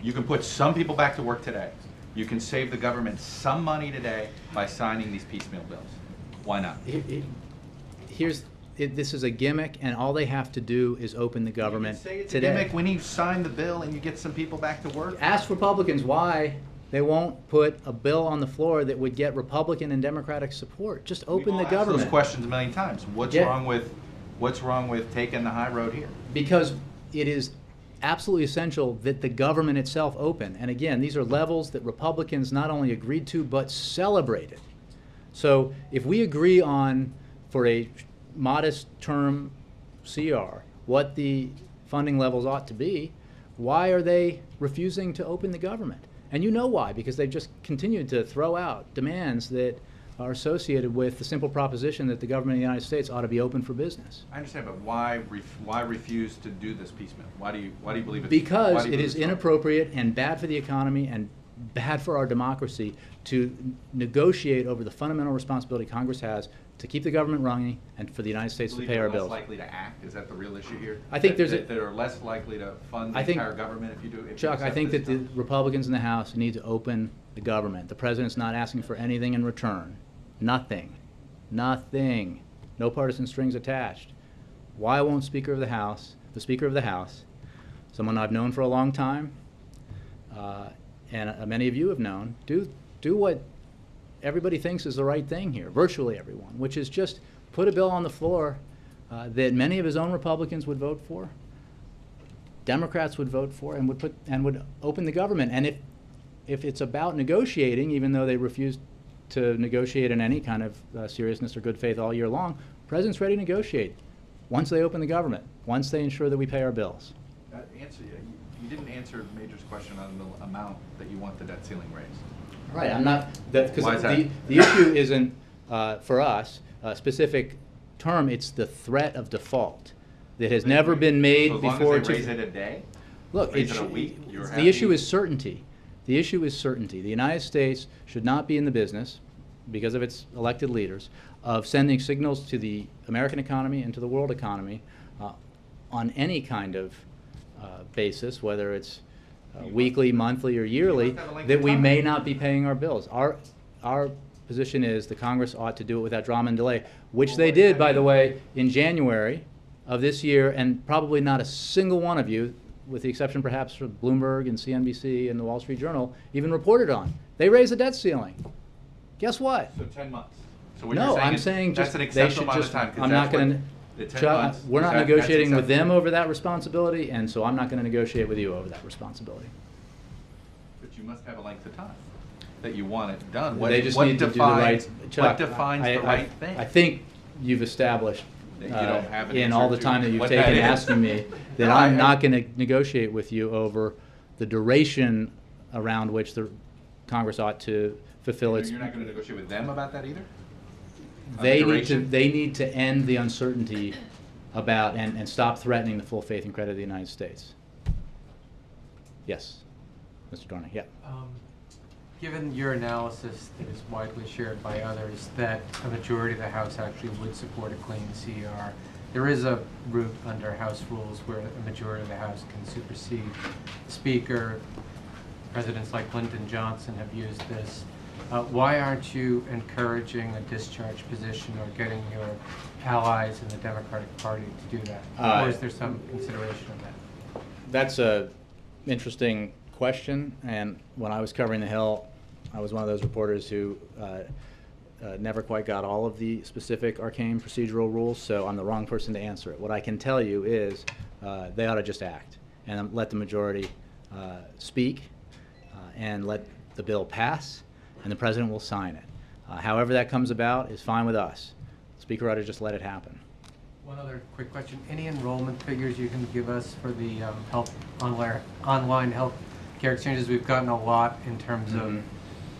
you can put some people back to work today. You can save the government some money today by signing these piecemeal bills. Why not? This is a gimmick, and all they have to do is open the government You can say it's today. a gimmick when you sign the bill and you get some people back to work. Ask Republicans why they won't put a bill on the floor that would get Republican and Democratic support. Just open We've the all asked government. those questions a million times. What's Yeah. wrong with taking the high road here? Because it is absolutely essential that the government itself open. And again, these are levels that Republicans not only agreed to, but celebrated. So if we agree on, for a modest term CR, what the funding levels ought to be, why are they refusing to open the government? And you know why, because they've just continued to throw out demands that are associated with the simple proposition that the government of the United States ought to be open for business. I understand, but why refuse to do this piecemeal? Why do you believe it's? Because why do you it believe is it's wrong? inappropriate and bad for the economy and bad for our democracy to negotiate over the fundamental responsibility Congress has to keep the government running and for the United States to Believe pay they're our less bills. likely to act? Is that the real issue here? I think there's a- that they're less likely to fund the I think- entire government if you do. If you Chuck, I accept think this that the term? Republicans in the House need to open the government. The president's not asking for anything in return. Nothing. Nothing. No partisan strings attached. Why won't the Speaker of the House, someone I've known for a long time, and many of you have known, do what everybody thinks is the right thing here, virtually everyone, which is just put a bill on the floor that many of his own Republicans would vote for, Democrats would vote for, and would open the government. And if it's about negotiating, even though they refuse to negotiate in any kind of seriousness or good faith all year long, President's ready to negotiate once they open the government, once they ensure that we pay our bills. You didn't answer Major's question on the amount that you want the debt ceiling raised. Right, I'm not, because Why is that? the issue isn't, for us, a specific term, it's the threat of default that has never been made So as long before. as they raise it a day? Look, raise it a week, you're the happy? issue is certainty. The issue is certainty. The United States should not be in the business, because of its elected leaders, of sending signals to the American economy and to the world economy on any kind of basis, whether it's weekly, monthly, or yearly, must have a length that of we time. may not be paying our bills. Our position is the Congress ought to do it without drama and delay, which Well, they what does did, that by the mean? way, in January of this year, and probably not a single one of you, with the exception perhaps of Bloomberg and CNBC and the Wall Street Journal, even reported on. They raised the debt ceiling. Guess what? So 10 months. So what No, you're saying I'm is saying that's just, an they acceptable should amount just, of time. 'cause I'm not that's what gonna, the 10 Chuck, months, we're is not that- that's negotiating with them acceptable? over that responsibility, and so I'm not gonna negotiate with you over that responsibility. But you must have a length of time that you want it done. They just need to do the right, What Chuck, defines I- the right thing? I think you've established, That you don't have an in answer all the to time that you've what taken that is. asking me, that No, I'm I- not gonna negotiate with you over the duration around which the Congress ought to fulfill its. You're not going to negotiate with them about that either? On the duration? They need to end the uncertainty about, and stop threatening the full faith and credit of the United States. Yes, Mr. Dorney, yeah. Given your analysis that is widely shared by others, that a majority of the House actually would support a clean CR, there is a route under House rules where a majority of the House can supersede the Speaker. Presidents like Lyndon Johnson have used this. Why aren't you encouraging a discharge position or getting your allies in the Democratic Party to do that? Or is there some consideration of that? That's a interesting question, and when I was covering the Hill, I was one of those reporters who never quite got all of the specific arcane procedural rules, so I'm the wrong person to answer it. What I can tell you is they ought to just act and let the majority speak and let the bill pass, and the president will sign it. However that comes about is fine with us. The Speaker ought to just let it happen. One other quick question. Any enrollment figures you can give us for the online health care exchanges? We've gotten a lot in terms of.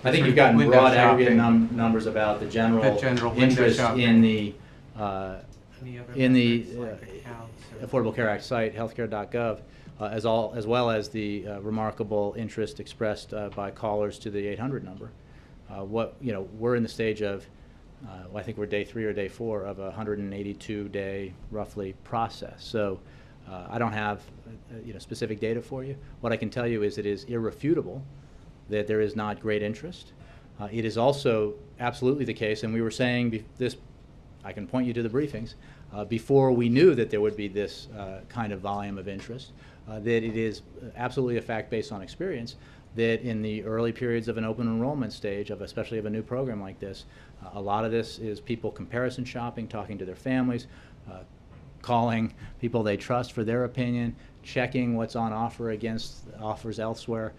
I think sort you've of gotten window broad aggregate shopping. numbers about the general window interest shopping. in the Any other in the metrics, like accounts or- Affordable Care Act site, healthcare.gov, as well as the remarkable interest expressed by callers to the 800 number. We're in the stage of, I think we're day 3 or day 4 of a 182-day roughly process. So I don't have specific data for you. What I can tell you is it is irrefutable that there is not great interest. It is also absolutely the case, and we were saying this, I can point you to the briefings, before we knew that there would be this kind of volume of interest, that it is absolutely a fact based on experience that in the early periods of an open enrollment stage, especially of a new program like this, a lot of this is people comparison shopping, talking to their families, calling people they trust for their opinion, checking what's on offer against offers elsewhere,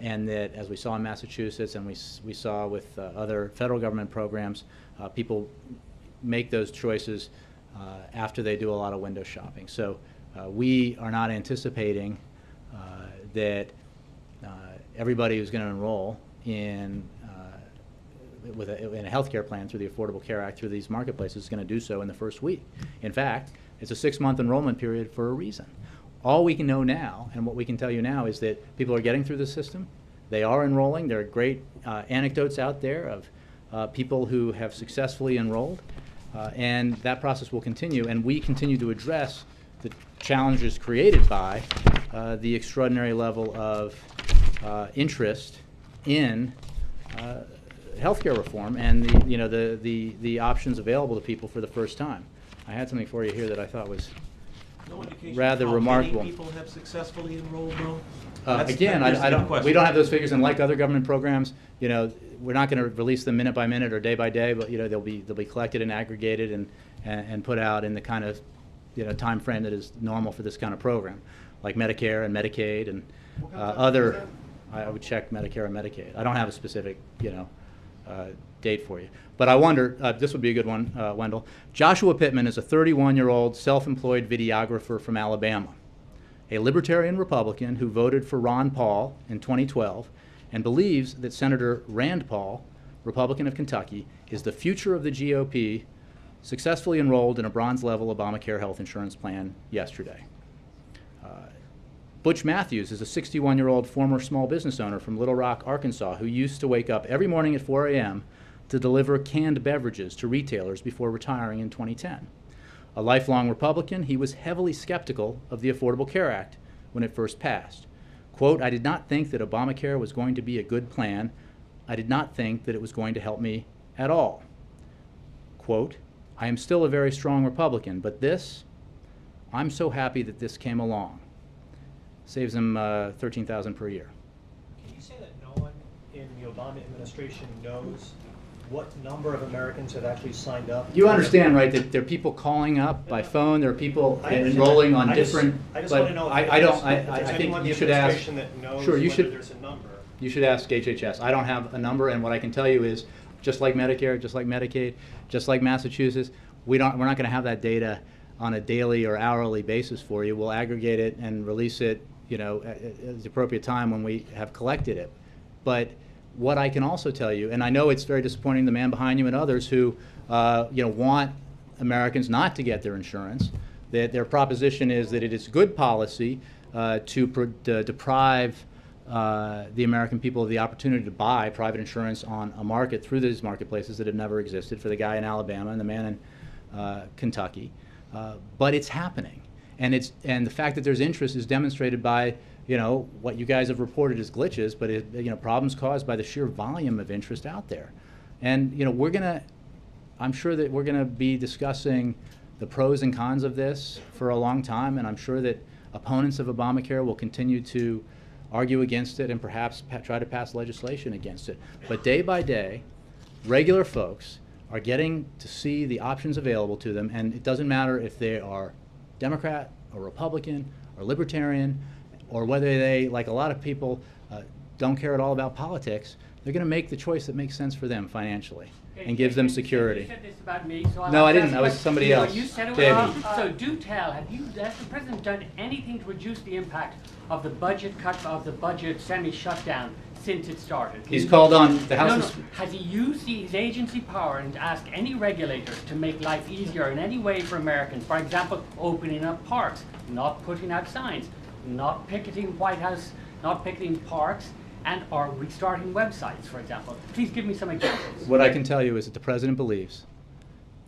and that, as we saw in Massachusetts and we saw with other federal government programs, people make those choices after they do a lot of window shopping. So we are not anticipating that everybody who's going to enroll in a health care plan through the Affordable Care Act, through these marketplaces, is going to do so in the first week. In fact, it's a 6-month enrollment period for a reason. All we can know now, and what we can tell you now, is that people are getting through the system. They are enrolling. There are great anecdotes out there of people who have successfully enrolled, and that process will continue. And we continue to address the challenges created by the extraordinary level of interest in healthcare reform and the options available to people for the first time. I had something for you here that I thought was No indication rather how remarkable. many people have successfully enrolled, though? Again, we don't have those figures, and like other government programs, we're not going to release them minute by minute or day by day, but they'll be collected and aggregated and put out in the kind of time frame that is normal for this kind of program, like Medicare and Medicaid and other. I would check Medicare and Medicaid. I don't have a specific date for you. But I wonder, this would be a good one, Wendell. Joshua Pittman is a 31-year-old self-employed videographer from Alabama, a libertarian Republican who voted for Ron Paul in 2012 and believes that Senator Rand Paul, Republican of Kentucky, is the future of the GOP, successfully enrolled in a bronze-level Obamacare health insurance plan yesterday. Butch Matthews is a 61-year-old former small business owner from Little Rock, Arkansas, who used to wake up every morning at 4 a.m. to deliver canned beverages to retailers before retiring in 2010. A lifelong Republican, he was heavily skeptical of the Affordable Care Act when it first passed. Quote, "I did not think that Obamacare was going to be a good plan. I did not think that it was going to help me at all." Quote, "I am still a very strong Republican, but I'm so happy that this came along." Saves him $13,000 per year. Can you say that no one in the Obama administration knows what number of Americans have actually signed up? You understand, right, that there are people calling up by phone, there are people enrolling on different, I just but want to know if I don't, there's I think anyone in you the should ask. administration that knows Sure, you whether should. there's a number. You should ask HHS. I don't have a number, and what I can tell you is, just like Medicare, just like Medicaid, just like Massachusetts, we're not going to have that data on a daily or hourly basis for you. We'll aggregate it and release it, at the appropriate time when we have collected it. But what I can also tell you, and I know it's very disappointing, the man behind you and others who, want Americans not to get their insurance, that their proposition is that it is good policy to deprive the American people of the opportunity to buy private insurance on a market through these marketplaces that have never existed for the guy in Alabama and the man in Kentucky. But it's happening. And the fact that there's interest is demonstrated by, what you guys have reported as glitches, but problems caused by the sheer volume of interest out there. And I'm sure that we're gonna be discussing the pros and cons of this for a long time, and I'm sure that opponents of Obamacare will continue to argue against it and perhaps try to pass legislation against it. But day by day, regular folks are getting to see the options available to them, and it doesn't matter if they are Democrat or Republican or Libertarian, or whether they, like a lot of people, don't care at all about politics. they're going to make the choice that makes sense for them financially and gives them security. You said this about me, so No, I I'll didn't. ask I was what- somebody you know, else. You said it David. was, so do tell, has the president done anything to reduce the impact of the budget cut, of the budget semi-shutdown since it started? He's called on the No, House. no. Has he used his agency power and asked any regulators to make life easier in any way for Americans? For example, opening up parks, not putting out signs, not picketing White House, not picketing parks, and or restarting websites, for example. Please give me some examples. What I can tell you is that the president believes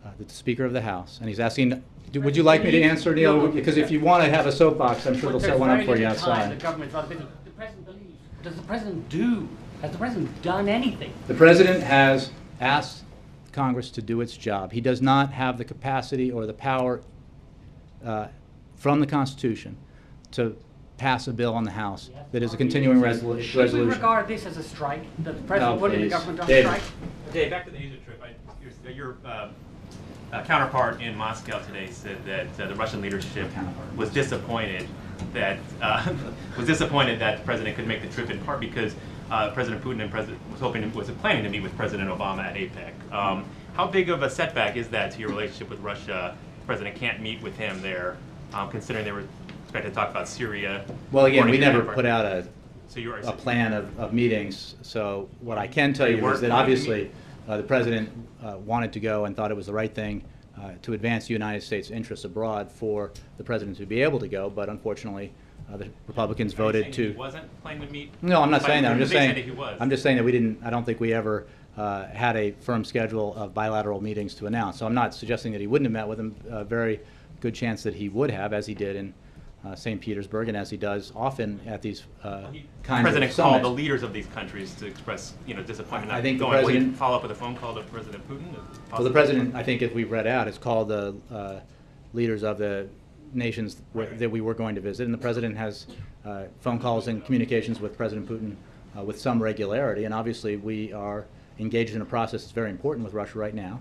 that the Speaker of the House, and he's asking, would you like me to answer, Neil? No. Because if you want to have a soapbox, I'm sure they'll set one up for you There's very little time, outside. the government's rather busy. The president believes. Does the president do? Has the president done anything? The president has asked Congress to do its job. He does not have the capacity or the power from the Constitution to pass a bill on the House that is a continuing Should we resolution. regard this as a strike? That the No, president putting the please. government on David. strike? Dave, back to the Asia trip. Your counterpart in Moscow today said that the Russian leadership was disappointed that the president could make the trip in part because President Putin was planning to meet with President Obama at APEC. How big of a setback is that to your relationship with Russia? The president can't meet with him there, considering they were expected to talk about Syria. Well, again, we according to never your put out a plan of meetings. So what I can tell you is that obviously the president wanted to go and thought it was the right thing to advance the United States interests abroad for the president to be able to go, but unfortunately the Republicans voted to. He wasn't planning to meet. No, I'm not saying that. I'm just They said saying. that he was. I'm just saying that we didn't. I don't think we ever had a firm schedule of bilateral meetings to announce. So I'm not suggesting that he wouldn't have met with him. Very good chance that he would have, as he did in St. Petersburg, and as he does often at these kinds The president of called summits. the leaders of these countries to express, disappointment. I think the Will he president- follow up with a phone call to President Putin? Well, the president, I think, as we've read out, has called the leaders of the nations that we were going to visit, and the president has phone calls and communications with President Putin with some regularity, and obviously we are engaged in a process that's very important with Russia right now,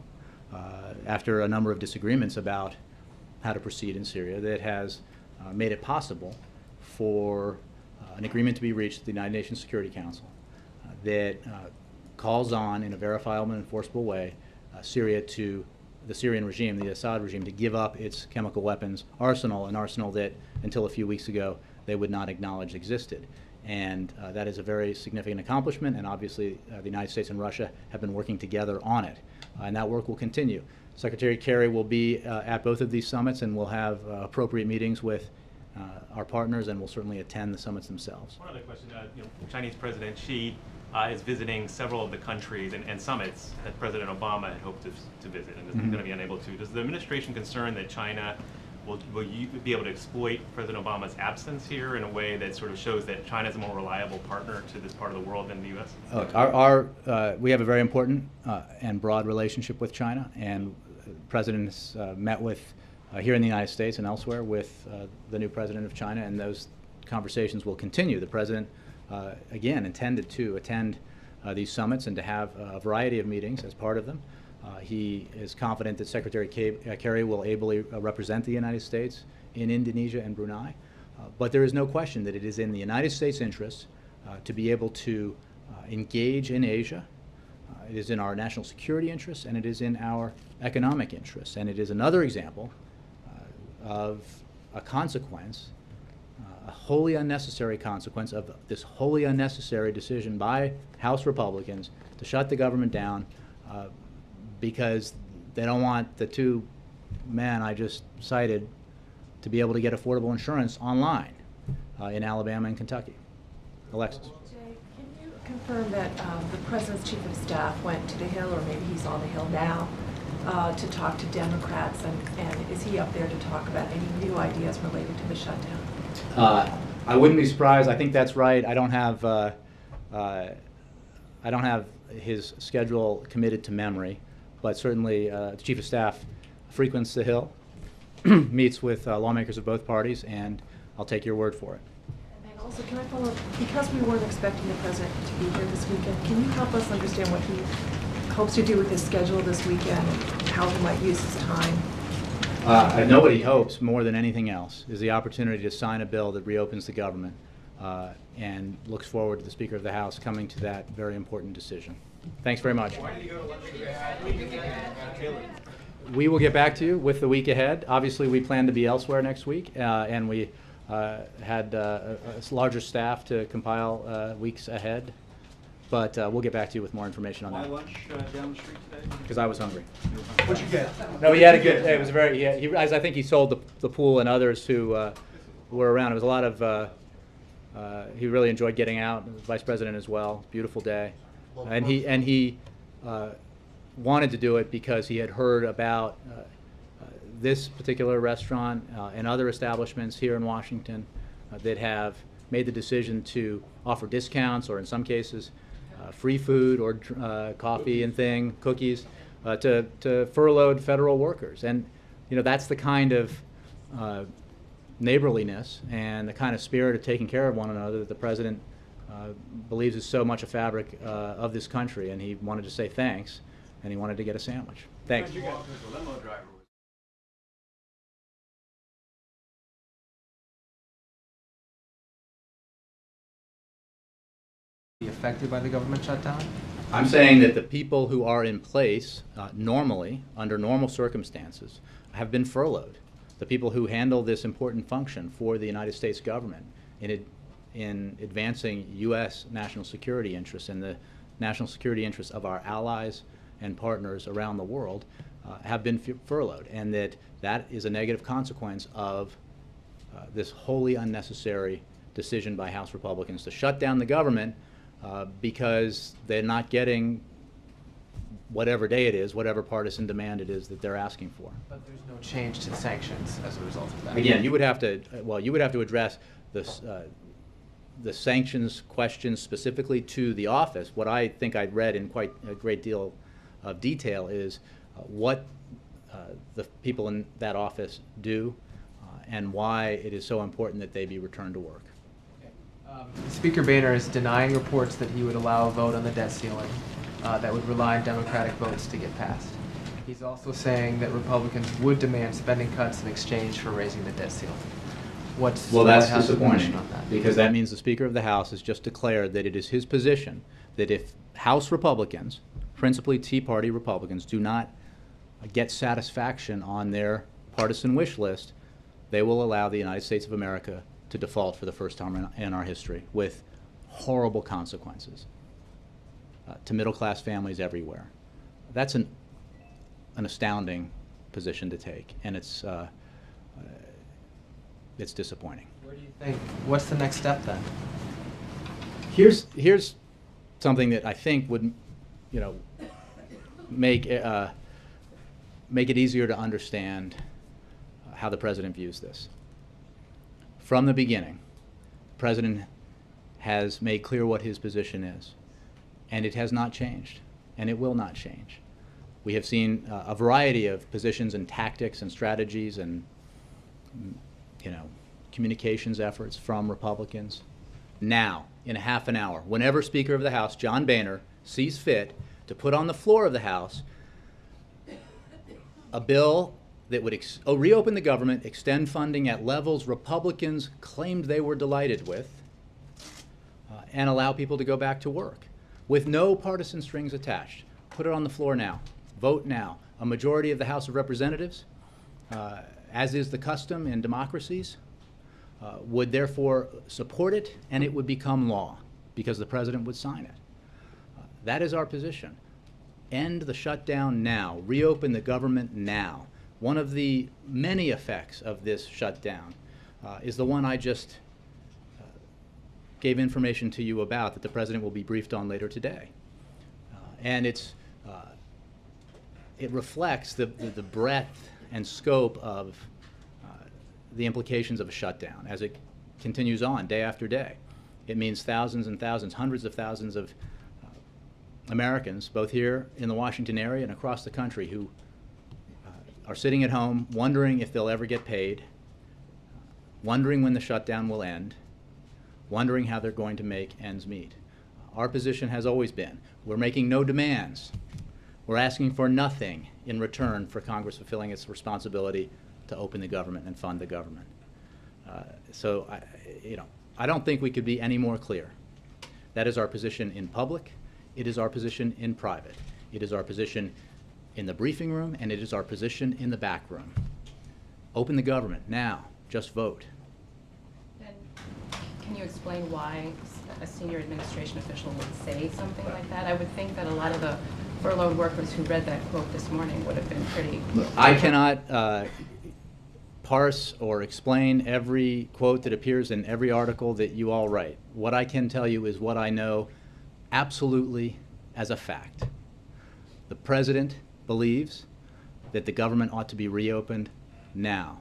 after a number of disagreements about how to proceed in Syria, that has made it possible for an agreement to be reached at the United Nations Security Council that calls on, in a verifiable and enforceable way, Syria to the Syrian regime, the Assad regime, to give up its chemical weapons arsenal, an arsenal that until a few weeks ago they would not acknowledge existed. And that is a very significant accomplishment, and obviously the United States and Russia have been working together on it. And that work will continue. Secretary Kerry will be at both of these summits, and we'll have appropriate meetings with our partners, and we'll certainly attend the summits themselves. One other question. Chinese President Xi is visiting several of the countries and summits that President Obama had hoped to visit and is going to be unable to. Does the administration concern that China will you be able to exploit President Obama's absence here in a way that sort of shows that China is a more reliable partner to this part of the world than the U.S.? Look, we have a very important and broad relationship with China, and the President has met with, here in the United States and elsewhere, with the new President of China, and those conversations will continue. The President, again, intended to attend these summits and to have a variety of meetings as part of them. He is confident that Secretary Kerry will ably represent the United States in Indonesia and Brunei. But there is no question that it is in the United States' interest to be able to engage in Asia. It is in our national security interests, and it is in our economic interests. And it is another example of a consequence, a wholly unnecessary consequence of this wholly unnecessary decision by House Republicans to shut the government down because they don't want the two men I just cited to be able to get affordable insurance online in Alabama and Kentucky. Alexis. Jay, can you confirm that the President's Chief of Staff went to the Hill, or maybe he's on the Hill now, to talk to Democrats, and is he up there to talk about any new ideas related to the shutdown? I wouldn't be surprised. I think that's right. I don't have his schedule committed to memory, but certainly the Chief of Staff frequents the Hill, meets with lawmakers of both parties, and I'll take your word for it. And then also, can I follow up? Because we weren't expecting the President to be here this weekend, can you help us understand what he hopes to do with his schedule this weekend and how he might use his time? I know what he hopes more than anything else is the opportunity to sign a bill that reopens the government and looks forward to the Speaker of the House coming to that very important decision. Thanks very much. Why did he go to lunch with We will get back to you with the week ahead. Obviously, we plan to be elsewhere next week, and we had a larger staff to compile weeks ahead. But we'll get back to you with more information on Why that. lunch down the street today? Because I was hungry. What'd you get? No, he had a good. It was very. I think he sold the pool and others who were around. It was a lot of. He really enjoyed getting out. The Vice President as well. Beautiful day, and he wanted to do it because he had heard about this particular restaurant and other establishments here in Washington that have made the decision to offer discounts, or in some cases, free food or coffee and cookies, to furloughed federal workers. And that's the kind of neighborliness and the kind of spirit of taking care of one another that the President believes is so much a fabric of this country. And he wanted to say thanks, and he wanted to get a sandwich. Thanks. Be affected by the government shutdown? I'm saying that the people who are in place normally, under normal circumstances, have been furloughed. The people who handle this important function for the United States government in advancing U.S. national security interests and the national security interests of our allies and partners around the world have been furloughed, and that is a negative consequence of this wholly unnecessary decision by House Republicans to shut down the government because they're not getting whatever day it is, whatever partisan demand it is that they're asking for. But there's no change to sanctions as a result of that. Again, you would have to address the sanctions questions specifically to the office. What I think I'd read in quite a great deal of detail is what the people in that office do and why it is so important that they be returned to work. Speaker Boehner is denying reports that he would allow a vote on the debt ceiling that would rely on Democratic votes to get passed. He's also saying that Republicans would demand spending cuts in exchange for raising the debt ceiling. Well, that's disappointing, because that means the Speaker of the House has just declared that it is his position that if House Republicans, principally Tea Party Republicans, do not get satisfaction on their partisan wish list, they will allow the United States of America to default for the first time in our history, with horrible consequences to middle-class families everywhere. That's an astounding position to take, and it's disappointing. Where do you think? What's the next step then? Here's something that I think would, make it easier to understand how the President views this. From the beginning, the President has made clear what his position is, and it has not changed, and it will not change. We have seen a variety of positions and tactics and strategies and communications efforts from Republicans. Now, in a half an hour, whenever Speaker of the House John Boehner sees fit to put on the floor of the House a bill that would reopen the government, extend funding at levels Republicans claimed they were delighted with, and allow people to go back to work with no partisan strings attached. Put it on the floor now. Vote now. A majority of the House of Representatives, as is the custom in democracies, would therefore support it, and it would become law because the President would sign it. That is our position. End the shutdown now. Reopen the government now. One of the many effects of this shutdown is the one I just gave information to you about that the President will be briefed on later today. And it reflects the breadth and scope of the implications of a shutdown as it continues on day after day. It means thousands and thousands, hundreds of thousands of Americans, both here in the Washington area and across the country, who are sitting at home wondering if they'll ever get paid, wondering when the shutdown will end, wondering how they're going to make ends meet. Our position has always been, we're making no demands. We're asking for nothing in return for Congress fulfilling its responsibility to open the government and fund the government. I don't think we could be any more clear. That is our position in public. It is our position in private. It is our position in the briefing room, and it is our position in the back room. Open the government now. Just vote. Then, can you explain why a senior administration official would say something like that? I would think that a lot of the furloughed workers who read that quote this morning would have been pretty... I cannot parse or explain every quote that appears in every article that you all write. What I can tell you is what I know absolutely as a fact. The President believes that the government ought to be reopened now.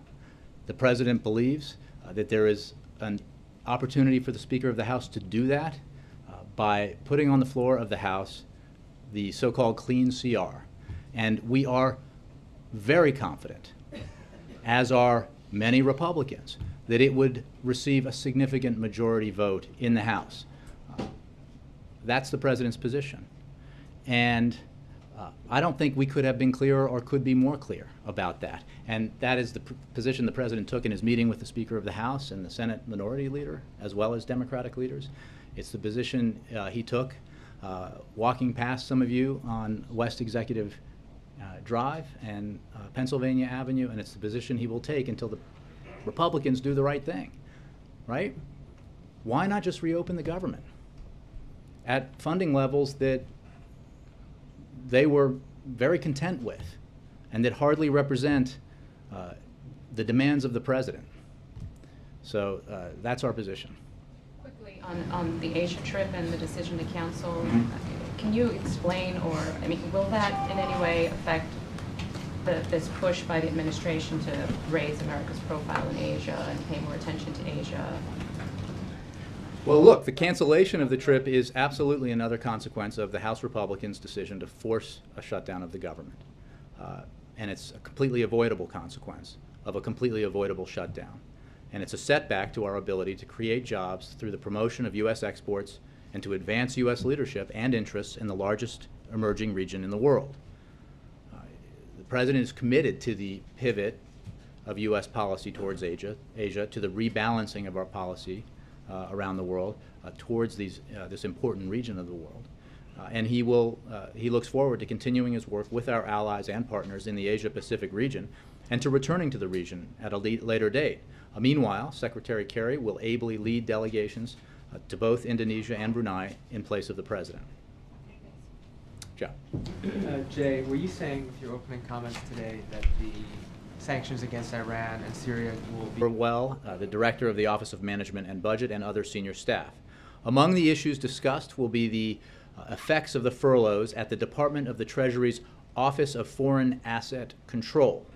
The President believes that there is an opportunity for the Speaker of the House to do that by putting on the floor of the House the so-called clean CR. And we are very confident, as are many Republicans, that it would receive a significant majority vote in the House. That's the President's position. And I don't think we could have been clearer or could be more clear about that. And that is the position the President took in his meeting with the Speaker of the House and the Senate Minority Leader, as well as Democratic leaders. It's the position he took walking past some of you on West Executive Drive and Pennsylvania Avenue, and it's the position he will take until the Republicans do the right thing, right? Why not just reopen the government at funding levels that they were very content with and that hardly represent the demands of the President? So that's our position. Quickly, on the Asia trip and the decision to cancel, can you explain, or, I mean, will that in any way affect this push by the administration to raise America's profile in Asia and pay more attention to Asia? Well, look, the cancellation of the trip is absolutely another consequence of the House Republicans' decision to force a shutdown of the government. And it's a completely avoidable consequence of a completely avoidable shutdown. And it's a setback to our ability to create jobs through the promotion of U.S. exports and to advance U.S. leadership and interests in the largest emerging region in the world. The President is committed to the pivot of U.S. policy towards Asia, to the rebalancing of our policy around the world towards this important region of the world. And he looks forward to continuing his work with our allies and partners in the Asia-Pacific region and to returning to the region at a later date. Meanwhile, Secretary Kerry will ably lead delegations to both Indonesia and Brunei in place of the President. Joe. Jay, were you saying with your opening comments today that the sanctions against Iran and Syria will be... Well, the Director of the Office of Management and Budget, and other senior staff. Among the issues discussed will be the effects of the furloughs at the Department of the Treasury's Office of Foreign Asset Control,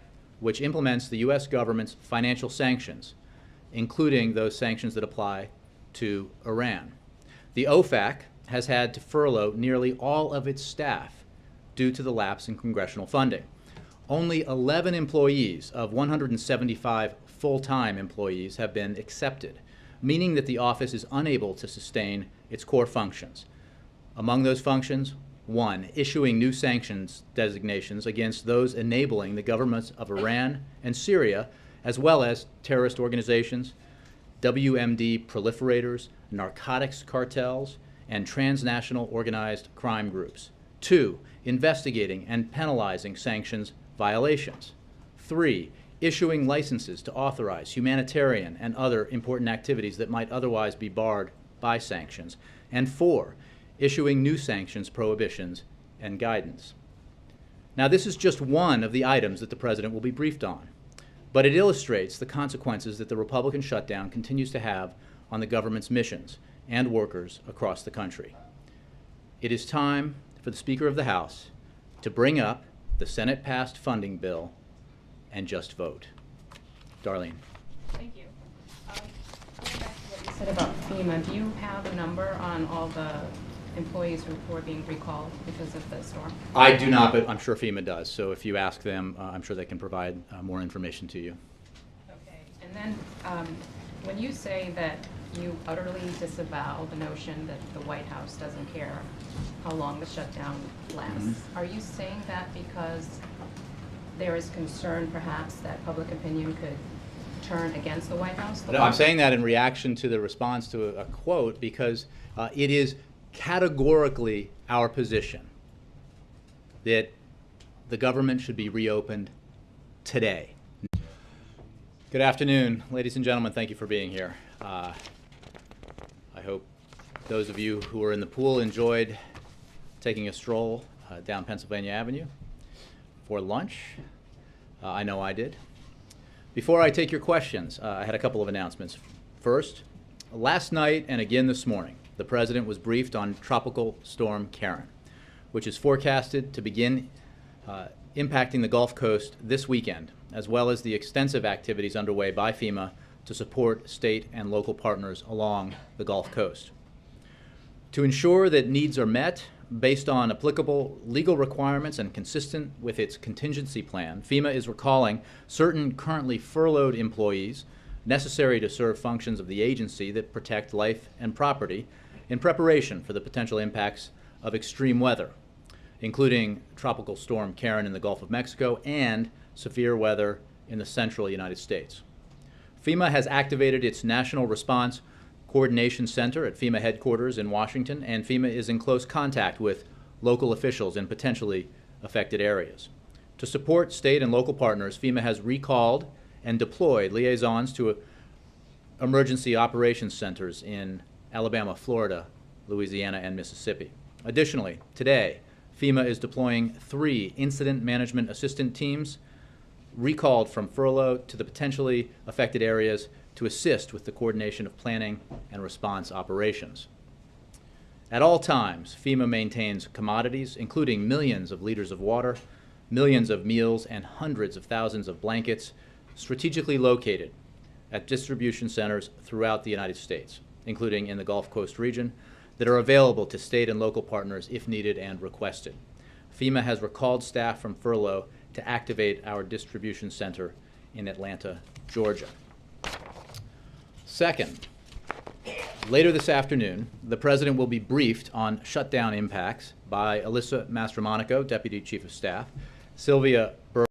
which implements the U.S. government's financial sanctions, including those sanctions that apply to Iran. The OFAC has had to furlough nearly all of its staff due to the lapse in congressional funding. Only 11 employees of 175 full-time employees have been accepted, meaning that the office is unable to sustain its core functions. Among those functions, 1, issuing new sanctions designations against those enabling the governments of Iran and Syria, as well as terrorist organizations, WMD proliferators, narcotics cartels, and transnational organized crime groups. 2, investigating and penalizing sanctions violations. 3, issuing licenses to authorize humanitarian and other important activities that might otherwise be barred by sanctions. And 4, issuing new sanctions, prohibitions, and guidance. Now, this is just one of the items that the President will be briefed on, but it illustrates the consequences that the Republican shutdown continues to have on the government's missions and workers across the country. It is time for the Speaker of the House to bring up the Senate-passed funding bill and just vote. Darlene. Thank you. Going back to what you said about FEMA, do you have a number on all the employees who are being recalled because of the storm? I do not, but I'm sure FEMA does. So if you ask them, I'm sure they can provide more information to you. Okay. And then when you say that you utterly disavow the notion that the White House doesn't care how long the shutdown lasts, are you saying that because there is concern perhaps that public opinion could turn against the White House? No, I'm saying that in reaction to the response to a quote because it is categorically our position that the government should be reopened today. Good afternoon, ladies and gentlemen. Thank you for being here. I hope those of you who were in the pool enjoyed taking a stroll down Pennsylvania Avenue for lunch. I know I did. Before I take your questions, I had a couple of announcements. First, last night and again this morning, the President was briefed on Tropical Storm Karen, which is forecasted to begin impacting the Gulf Coast this weekend, as well as the extensive activities underway by FEMA to support state and local partners along the Gulf Coast. To ensure that needs are met based on applicable legal requirements and consistent with its contingency plan, FEMA is recalling certain currently furloughed employees necessary to serve functions of the agency that protect life and property in preparation for the potential impacts of extreme weather, including Tropical Storm Karen in the Gulf of Mexico and severe weather in the central United States. FEMA has activated its National Response Coordination Center at FEMA headquarters in Washington, and FEMA is in close contact with local officials in potentially affected areas. To support state and local partners, FEMA has recalled and deployed liaisons to emergency operations centers in Alabama, Florida, Louisiana, and Mississippi. Additionally, today, FEMA is deploying 3 incident management assistant teams recalled from furlough to the potentially affected areas to assist with the coordination of planning and response operations. At all times, FEMA maintains commodities, including millions of liters of water, millions of meals, and hundreds of thousands of blankets, strategically located at distribution centers throughout the United States, including in the Gulf Coast region, that are available to state and local partners if needed and requested. FEMA has recalled staff from furlough to activate our distribution center in Atlanta, Georgia. Second, later this afternoon, the President will be briefed on shutdown impacts by Alyssa Mastromonaco, Deputy Chief of Staff, Sylvia Burr,